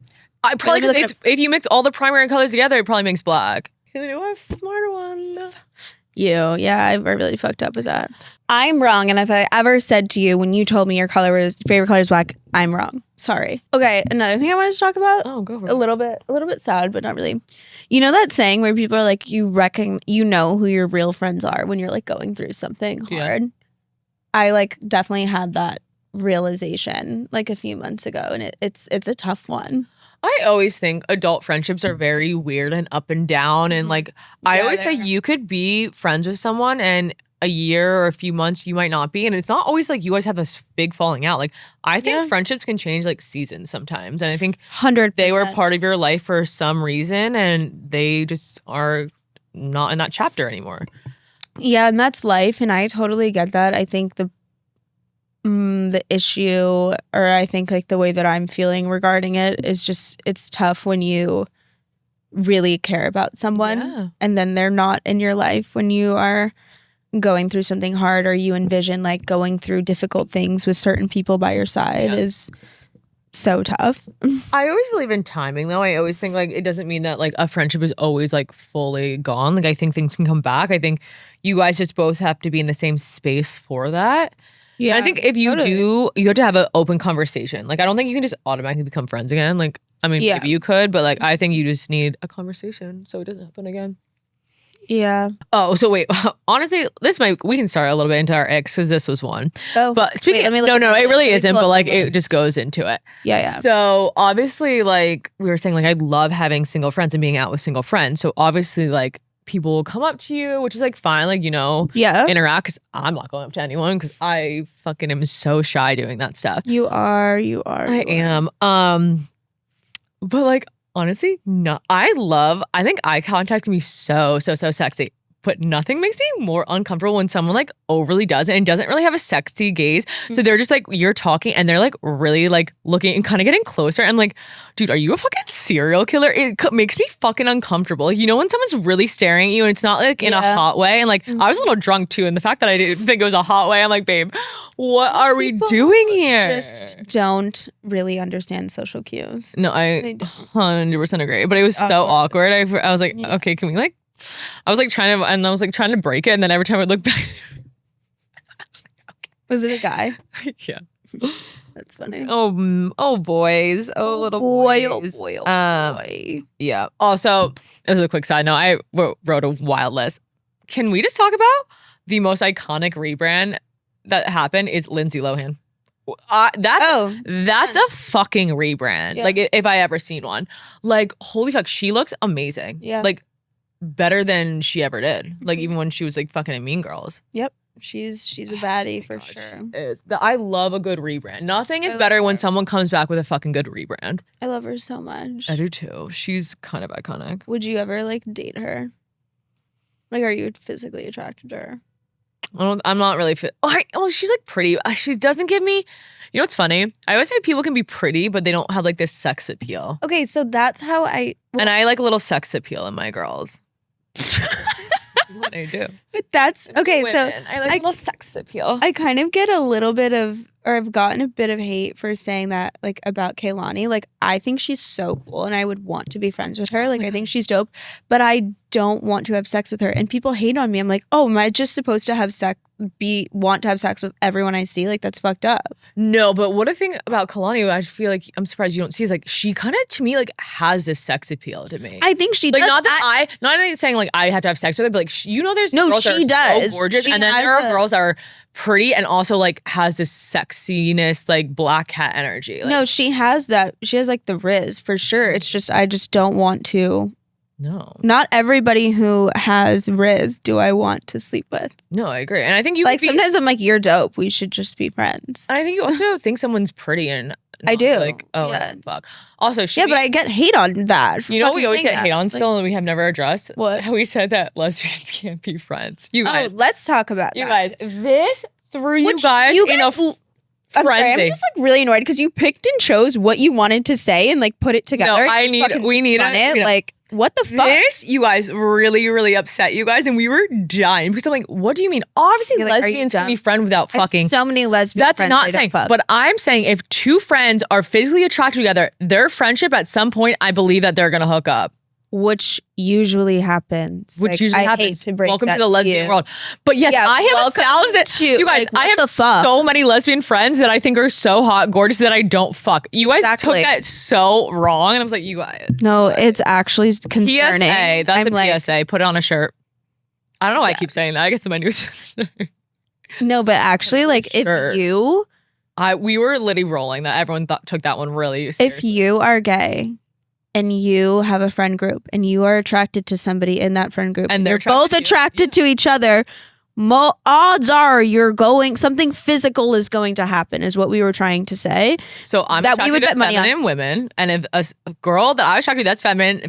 Probably because if you mix all the primary colors together, it probably makes black. You know, I'm a smarter one. Yeah, I really fucked up with that. I'm wrong, and if I ever said to you when you told me your favorite color is black, I'm wrong. Sorry. Okay, another thing I wanted to talk about. Oh, go for it. A little bit sad, but not really. You know that saying where people are like, you know who your real friends are when you're like going through something hard. Yeah. I like definitely had that realization like a few months ago, and it's a tough one. I always think adult friendships are very weird and up and down. And like, I always say you could be friends with someone and a year or a few months you might not be. And it's not always like you guys have this big falling out. Like, I think friendships can change like seasons sometimes. And I think 100%. They were part of your life for some reason and they just are not in that chapter anymore. Yeah, and that's life. And I totally get that. I think the issue, or I think like the way that I'm feeling regarding it is just, it's tough when you really care about someone and then they're not in your life when you are going through something hard, or you envision like going through difficult things with certain people by your side is so tough. I always believe in timing though. I always think like it doesn't mean that like a friendship is always like fully gone. Like I think things can come back. I think you guys just both have to be in the same space for that. Yeah, and I think if you do, you have to have an open conversation. Like, I don't think you can just automatically become friends again. Like, I mean, maybe you could, but like, I think you just need a conversation so it doesn't happen again. Yeah. Oh, so wait. Honestly, we can start a little bit into our ex because this was one. Oh, but speaking, it really isn't. But like, it just goes into it. Yeah. So obviously, like we were saying, like I love having single friends and being out with single friends. So obviously, like, people will come up to you, which is like fine, like, you know, interact, because I'm not going up to anyone because I fucking am so shy doing that stuff. You are. I am. But like, honestly, no, I think eye contact can be so sexy. But nothing makes me more uncomfortable when someone like overly does it and doesn't really have a sexy gaze. So they're just like, you're talking and they're like really like looking and kind of getting closer. I'm like, dude, are you a fucking serial killer? It makes me fucking uncomfortable. Like, you know, when someone's really staring at you and it's not like in a hot way. And like, I was a little drunk too. And the fact that I didn't think it was a hot way, I'm like, babe, what are we doing here? Just don't really understand social cues. No, I 100% agree. But it was so awkward. I was like, okay, can we like, I was like trying to break it, and then every time I look back, I was like, okay. Was it a guy? Yeah. That's funny. Oh boys. Oh little boys. Oh boy. Yeah. Also, as a quick side note, I wrote a wild list. Can we just talk about the most iconic rebrand that happened is Lindsay Lohan? That's a fucking rebrand. Yeah. Like if I ever seen one. Like, holy fuck, she looks amazing. Yeah. Like, better than she ever did. Like, even when she was like fucking in Mean Girls. Yep. She's a baddie for sure. I love a good rebrand. Nothing is better when someone comes back with a fucking good rebrand. I love her so much. I do too. She's kind of iconic. Would you ever like date her? Like, are you physically attracted to her? I'm not really fit. Oh, she's like pretty. She doesn't give me. You know what's funny? I always say people can be pretty, but they don't have like this sex appeal. Okay, so that's how I. And I like a little sex appeal in my girls. What I do. But that's okay. So I like a little sex appeal. I kind of get a little bit of, or I've gotten a bit of hate for saying that, like, about Kehlani. Like, I think she's so cool and I would want to be friends with her. Like, I think she's dope, but I don't want to have sex with her. And people hate on me. I'm like, oh, am I just supposed to have want to have sex with everyone I see? Like, that's fucked up. No, but what a thing about Kehlani, I feel like I'm surprised you don't see, is like, she kind of, to me, like, has this sex appeal to me. I think she like, does. Not saying like I have to have sex with her, but like, you know, there's girls she that are does. so gorgeous, and then there are girls that are pretty and also like has this sexiness, like black cat energy. Like, no, she has that. She has like the riz for sure. It's just, I just don't want to. No. Not everybody who has riz do I want to sleep with. No, I agree. And I think you like sometimes I'm like, you're dope. We should just be friends. And I think you also think someone's pretty and I do. Like, oh, yeah. Fuck. Also, but I get hate on that. You know what we always get hate on still and we have never addressed? What? How we said that lesbians can't be friends. You guys. Let's talk about you that. You guys, this threw you guys in a frenzy. I'm just like really annoyed because you picked and chose what you wanted to say and like put it together. No, we need it. Like, what the fuck? This, you guys, really, really upset you guys, and we were dying because I'm like, what do you mean? Obviously, lesbians can be friends without fucking. So many lesbian That's friends. Not saying, but I'm saying if two friends are physically attracted together, their friendship at some point, I believe that they're gonna hook up. which usually happens. Which usually happens. Hate to break Welcome that to the lesbian you. world. But yes, I have 1,000. You guys, I have so many lesbian friends that I think are so hot, gorgeous that I don't fuck. You guys took that so wrong. And I was like, you guys. No, it's actually concerning. PSA. That's a PSA. Put it on a shirt. I don't know why I keep saying that. I guess in my news. No, but actually, like, if you... we were literally rolling that. Everyone took that one really seriously. If you are gay and you have a friend group and you are attracted to somebody in that friend group and they're both attracted to each other, odds are something physical is going to happen, is what we were trying to say. So I'm attracted to feminine women, and if a girl that I was attracted to that's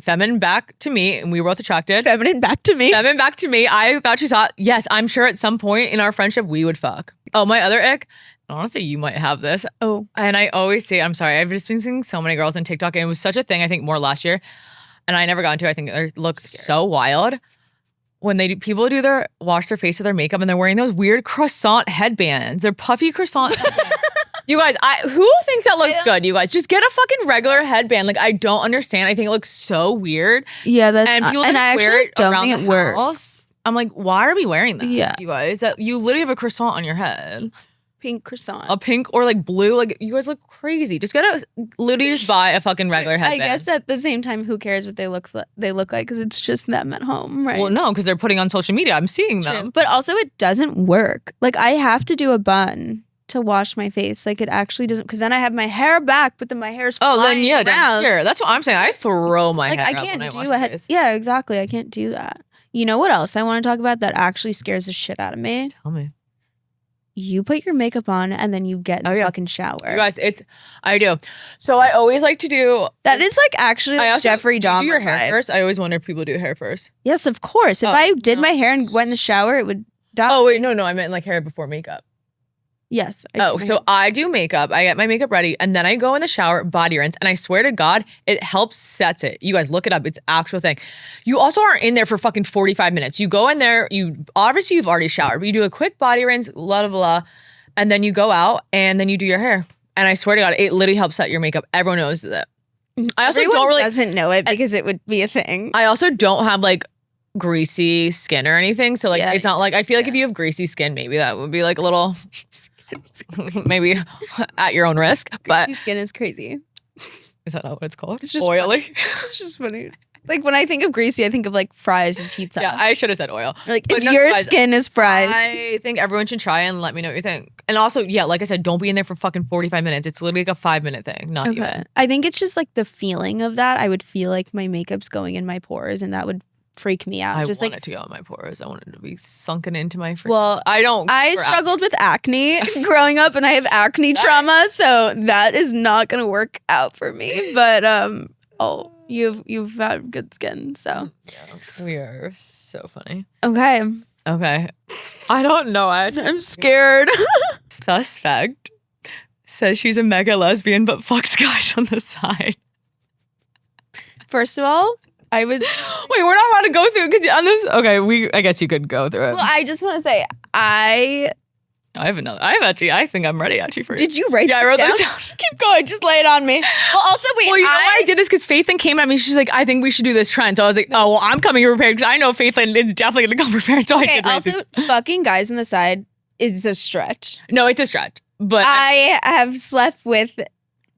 feminine back to me, and we were both attracted. Feminine back to me. I thought she saw. Yes, I'm sure at some point in our friendship we would fuck. Oh, my other ick. Honestly, you might have this. Oh. And I always say, I'm sorry, I've just been seeing so many girls on TikTok, and it was such a thing, I think, more last year. And I never got into it. I think it looks so wild. When people wash their face with their makeup, and they're wearing those weird croissant headbands. They're puffy croissant headbands. You guys, who thinks that looks good? You guys, just get a fucking regular headband. Like, I don't understand. I think it looks so weird. Yeah, that's and people and I wear it don't around think it the works. house. I'm like, why are we wearing that? Yeah, you guys, that you literally have a croissant on your head. Pink croissant. A pink or like blue. Like, you guys look crazy. Just literally just buy a fucking regular headband. I guess at the same time, who cares what they look like because it's just them at home, right? Well, no, because they're putting on social media. I'm seeing them. But also it doesn't work. Like, I have to do a bun to wash my face. Like, it actually doesn't, because then I have my hair back, but then my hair's flying around. Down here. That's what I'm saying. I throw my hair I can't do a head. Yeah, exactly. I can't do that. You know what else I want to talk about that actually scares the shit out of me? Tell me. You put your makeup on and then you get in the fucking shower. You guys, I do. So I always like to do... That is like actually Jeffrey Dahmer. Do your hair first? I always wonder if people do hair first. Yes, of course. If I did my hair and went in the shower, it would die. Oh, wait, no. I meant like hair before makeup. Yes. I do makeup. I get my makeup ready, and then I go in the shower, body rinse, and I swear to God, it helps sets it. You guys look it up. It's actual thing. You also aren't in there for fucking 45 minutes. You go in there, you've already showered, but you do a quick body rinse, and then you go out, and then you do your hair. And I swear to God, it literally helps set your makeup. Everyone knows that. I also doesn't know it because it would be a thing. I also don't have like greasy skin or anything, so like it's not like, I feel like if you have greasy skin, maybe that would be like a little... maybe at your own risk, but greasy skin is crazy. Is that not what it's called? It's just oily. It's just funny. Like, when I think of greasy, I think of like fries and pizza. Yeah, I should have said oil. Like, if your skin is fries, I think everyone should try and let me know what you think. And also, yeah, like I said, don't be in there for fucking 45 minutes. It's literally like a 5-minute thing. Not even. I think it's just like the feeling of that. I would feel like my makeup's going in my pores, and that would freak me out. I just want it to go in my pores. I want it to be sunken into my freaking... Well, I struggled with acne growing up, and I have acne trauma, so that is not going to work out for me. But you've had good skin, so yeah, we are so funny. Okay. I don't know. I'm scared. Suspect says she's a mega lesbian, but fucks guys on the side. First of all, I would... Wait, we're not allowed to go through because on this... Okay, I guess you could go through it. Well, I just want to say, I think I'm ready actually for you. Did you write I wrote this down. Keep going. Just lay it on me. Well, also, wait. Well, you know why I did this? Because Faithlynn came at me. She's like, I think we should do this trend. So I was like, oh, well, I'm coming prepared because I know Faithlynn is definitely going to come prepared. So I did also, fucking guys on the side is a stretch. No, it's a stretch. But I have slept with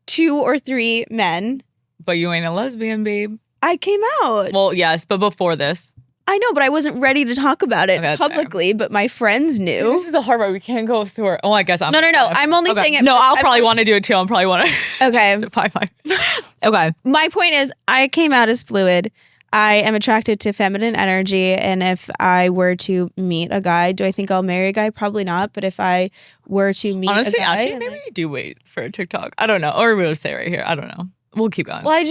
2 or 3 men. But you ain't a lesbian, babe. I came out. Well, yes, but before this. I know, but I wasn't ready to talk about it publicly, but my friends knew. See, this is the hard part. We can't go through it. Oh, I guess I'm... No. I'm only saying it... No, I'll probably want to do it too. I'll probably want to... Okay. Fine. Okay. My point is, I came out as fluid. I am attracted to feminine energy, and if I were to meet a guy, do I think I'll marry a guy? Probably not, but if I were to meet a guy... Actually, maybe you do wait for a TikTok. I don't know. Or we'll say right here. I don't know. We'll keep going. Well,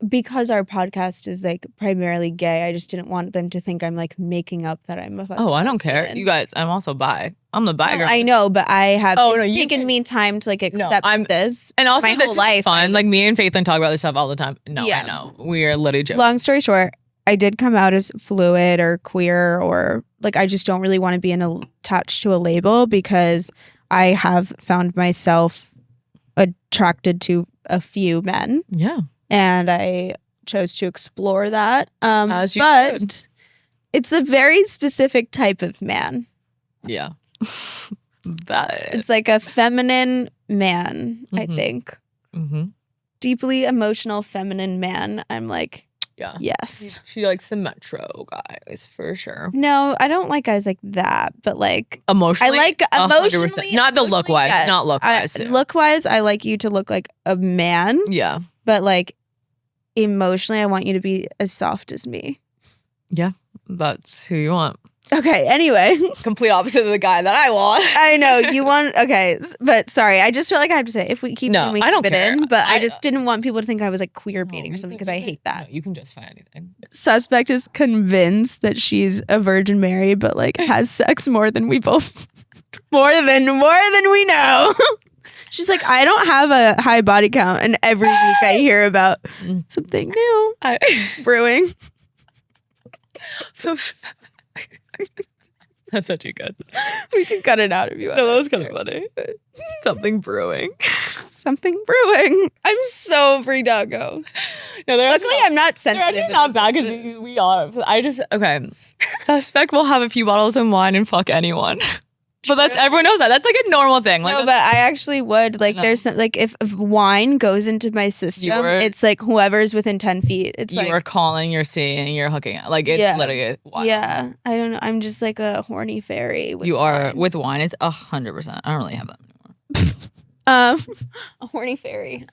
because our podcast is like primarily gay, I just didn't want them to think I'm like making up that I'm a fucking I don't care. You guys, I'm also bi. I'm the bi girl. I know, but I have it's taken me time to like accept this. And also, my whole life fun. Like, me and Faithlynn talk about this stuff all the time. No, yeah. I know. We are literally joking. Long story short, I did come out as fluid or queer, or like, I just don't really want to be attached to a label, because I have found myself attracted to a few men. Yeah. And I chose to explore that. As you but should. it's a very specific type of man. Yeah. It's like a feminine man, I think. Mm-hmm. Deeply emotional feminine man. I'm like, yeah. Yes. She likes the metro guys for sure. No, I don't like guys like that, but like emotionally. I like emotionally. Not the look wise. Yes. Not look wise. Look wise, I like you to look like a man. Yeah. But like emotionally, I want you to be as soft as me. Yeah. That's who you want. Okay, anyway. Complete opposite of the guy that I want. I know, you want, okay, but sorry, I just feel like I have to say, if we keep I don't keep it care. in, but I just didn't want people to think I was like queer baiting or something, because I hate that. No, you can justify anything. Suspect is convinced that she's a Virgin Mary, but like has sex more than we both, more than we know. She's like, I don't have a high body count, and every week I hear about something new brewing. That's actually good. We can cut it out if you want. No, that was kind of funny. Something brewing. Something brewing. I'm so freaked out. Go. No, luckily I'm not sensitive. They're actually not bad because we are. Okay. Suspect will have a few bottles of wine and fuck anyone. But that's everyone knows that. That's like a normal thing. Like, no, but I actually would like. There's some, like if wine goes into my system, it's like whoever's within 10 feet. It's you like are calling, you're seeing, you're hooking. Like it's literally wild. Yeah. I don't know. I'm just like a horny fairy. You are with wine. It's 100%. I don't really have that anymore. A horny fairy.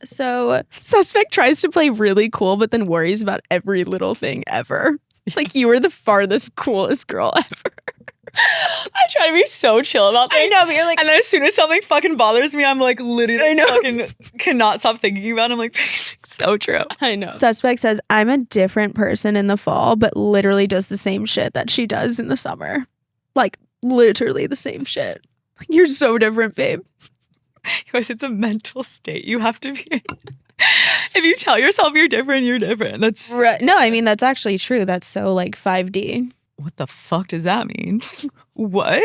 So suspect tries to play really cool, but then worries about every little thing ever. Like you were the farthest coolest girl ever. I try to be so chill about things. I know, but you're like, and then as soon as something fucking bothers me, I'm like literally fucking cannot stop thinking about it. I'm like, so true. I know. Suspect says, I'm a different person in the fall, but literally does the same shit that she does in the summer. Like literally the same shit. You're so different, babe. Because it's a mental state you have to be in. If you tell yourself you're different, you're different. That's right. No, I mean, that's actually true. That's so like 5D. What the fuck does that mean? What?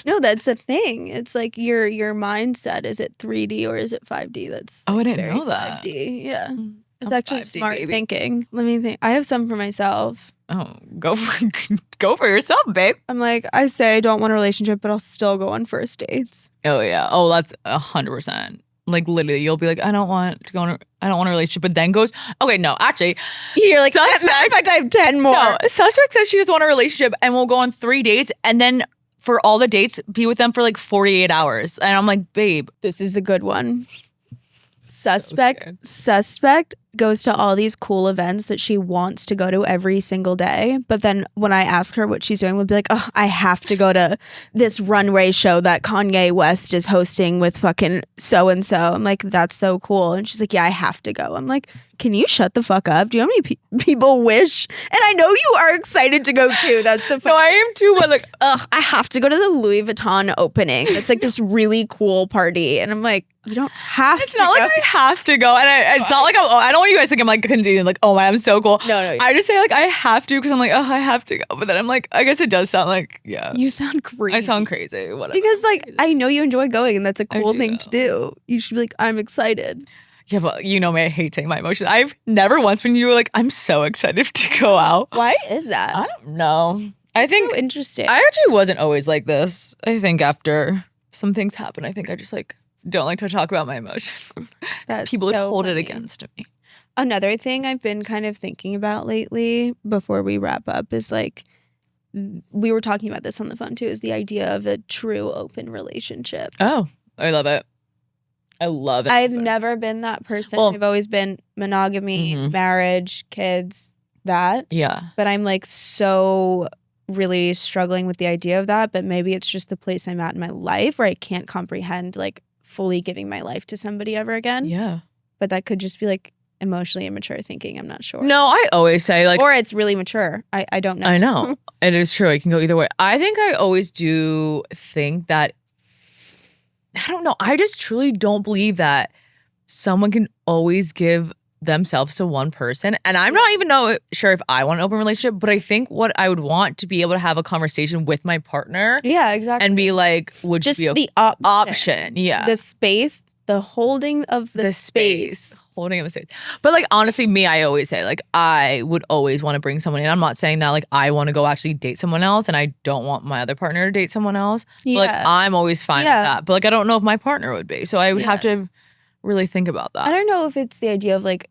No, that's the thing. It's like your mindset. Is it 3D or is it 5D? That's I didn't know that. 5D. Yeah. It's actually 5D, smart thinking. Let me think. I have some for myself. Oh, go for yourself, babe. I'm like, I say I don't want a relationship, but I'll still go on first dates. Oh yeah. Oh, that's 100%. Like literally, you'll be like, I don't want a relationship, but then goes, okay, no, actually, you're like, suspect. Matter of fact, I have 10 more. No, suspect says she doesn't want a relationship and we'll go on 3 dates, and then for all the dates, be with them for like 48 hours, and I'm like, babe, this is the good one. Suspect goes to all these cool events that she wants to go to every single day. But then when I ask her what she's doing, we'll be like, oh, I have to go to this runway show that Kanye West is hosting with fucking so-and-so. I'm like, that's so cool. And she's like, yeah, I have to go. I'm like, can you shut the fuck up? Do you know how many people wish? And I know you are excited to go too. That's the fun. No, I am too, but like, I have to go to the Louis Vuitton opening. It's like this really cool party. And I'm like, you don't have it's to not go. Like I have to go. And it's not like I don't want you guys to think I'm like conceding, like, oh my, I'm so cool. No. I just say like I have to because I'm like, oh, I have to go. But then I'm like, I guess it does sound like, yeah. You sound crazy. I sound crazy. Whatever. Because like, I know you enjoy going and that's a cool thing to do. You should be like, I'm excited. Yeah, but you know me, I hate taking my emotions. I've never once when you were like, I'm so excited to go out. Why is that? I don't know. I think so interesting. I actually wasn't always like this. I think after some things happen, I think I just like don't like to talk about my emotions. People so hold it against me. Another thing I've been kind of thinking about lately before we wrap up is like, we were talking about this on the phone too, is the idea of a true open relationship. Oh, I love it. I love it. I've never been that person. I've always been monogamy, marriage, kids, that. Yeah. But I'm like so really struggling with the idea of that. But maybe it's just the place I'm at in my life where I can't comprehend like fully giving my life to somebody ever again. Yeah. But that could just be like emotionally immature thinking. I'm not sure. No, I always say like. Or it's really mature. I don't know. I know. It is true. It can go either way. I think I always do think that. I don't know. I just truly don't believe that someone can always give themselves to one person. And I'm not even sure if I want an open relationship, but I think what I would want to be able to have a conversation with my partner. Yeah, exactly. And be like, would just you be the option. Yeah. The space, the holding of the space. holding him space. But like honestly, me, I always say like I would always want to bring someone in. I'm not saying that like I want to go actually date someone else and I don't want my other partner to date someone else. But like I'm always fine with that. But like I don't know if my partner would be. So I would have to really think about that. I don't know if it's the idea of like,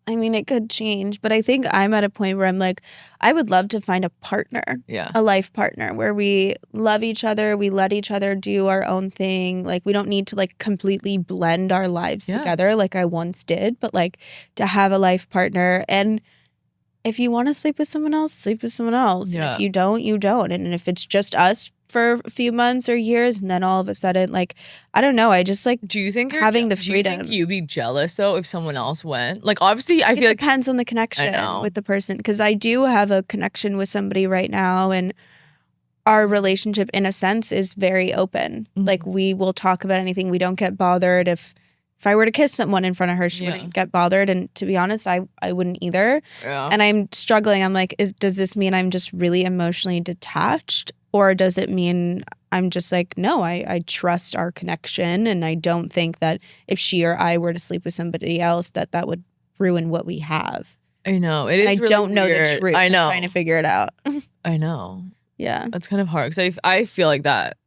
I mean, it could change, but I think I'm at a point where I'm like, I would love to find a partner, a life partner where we love each other, we let each other do our own thing. Like we don't need to like completely blend our lives together like I once did, but like to have a life partner. And if you want to sleep with someone else, sleep with someone else. Yeah. If you don't, you don't. And if it's just us for a few months or years and then all of a sudden, like, I don't know. I just like, do you think having the freedom. Do you think you'd be jealous though if someone else went? Like, obviously, I feel like it depends on the connection with the person. Because I do have a connection with somebody right now, and our relationship, in a sense, is very open. Mm-hmm. Like, we will talk about anything. We don't get bothered if I were to kiss someone in front of her, she wouldn't get bothered. And to be honest, I wouldn't either. Yeah. And I'm struggling. I'm like, does this mean I'm just really emotionally detached? Or does it mean I'm just like, no, I trust our connection. And I don't think that if she or I were to sleep with somebody else, that would ruin what we have. I know. It is I really don't know weird. the truth. I know. I'm trying to figure it out. I know. Yeah. That's kind of hard. Because I feel like that.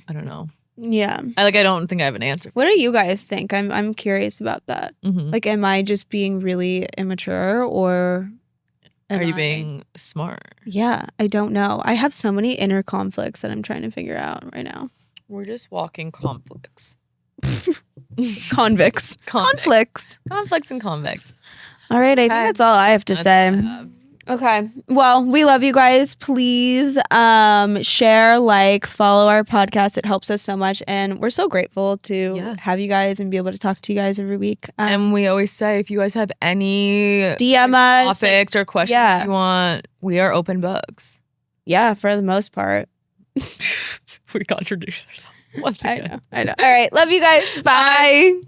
I don't know. Yeah. I don't think I have an answer. What do you guys think? I'm curious about that. Mm-hmm. Like, am I just being really immature, or are you being smart? Yeah, I don't know. I have so many inner conflicts that I'm trying to figure out right now. We're just walking conflicts. Convicts. Conflicts. Conflicts and convicts. All right, I think that's all I have to say. Okay. Well, we love you guys. Please share, like, follow our podcast. It helps us so much. And we're so grateful to have you guys and be able to talk to you guys every week. And we always say, if you guys have any DM us, topics or questions you want, we are open books. Yeah, for the most part. We contradice ourselves once again. I know. All right. Love you guys. Bye.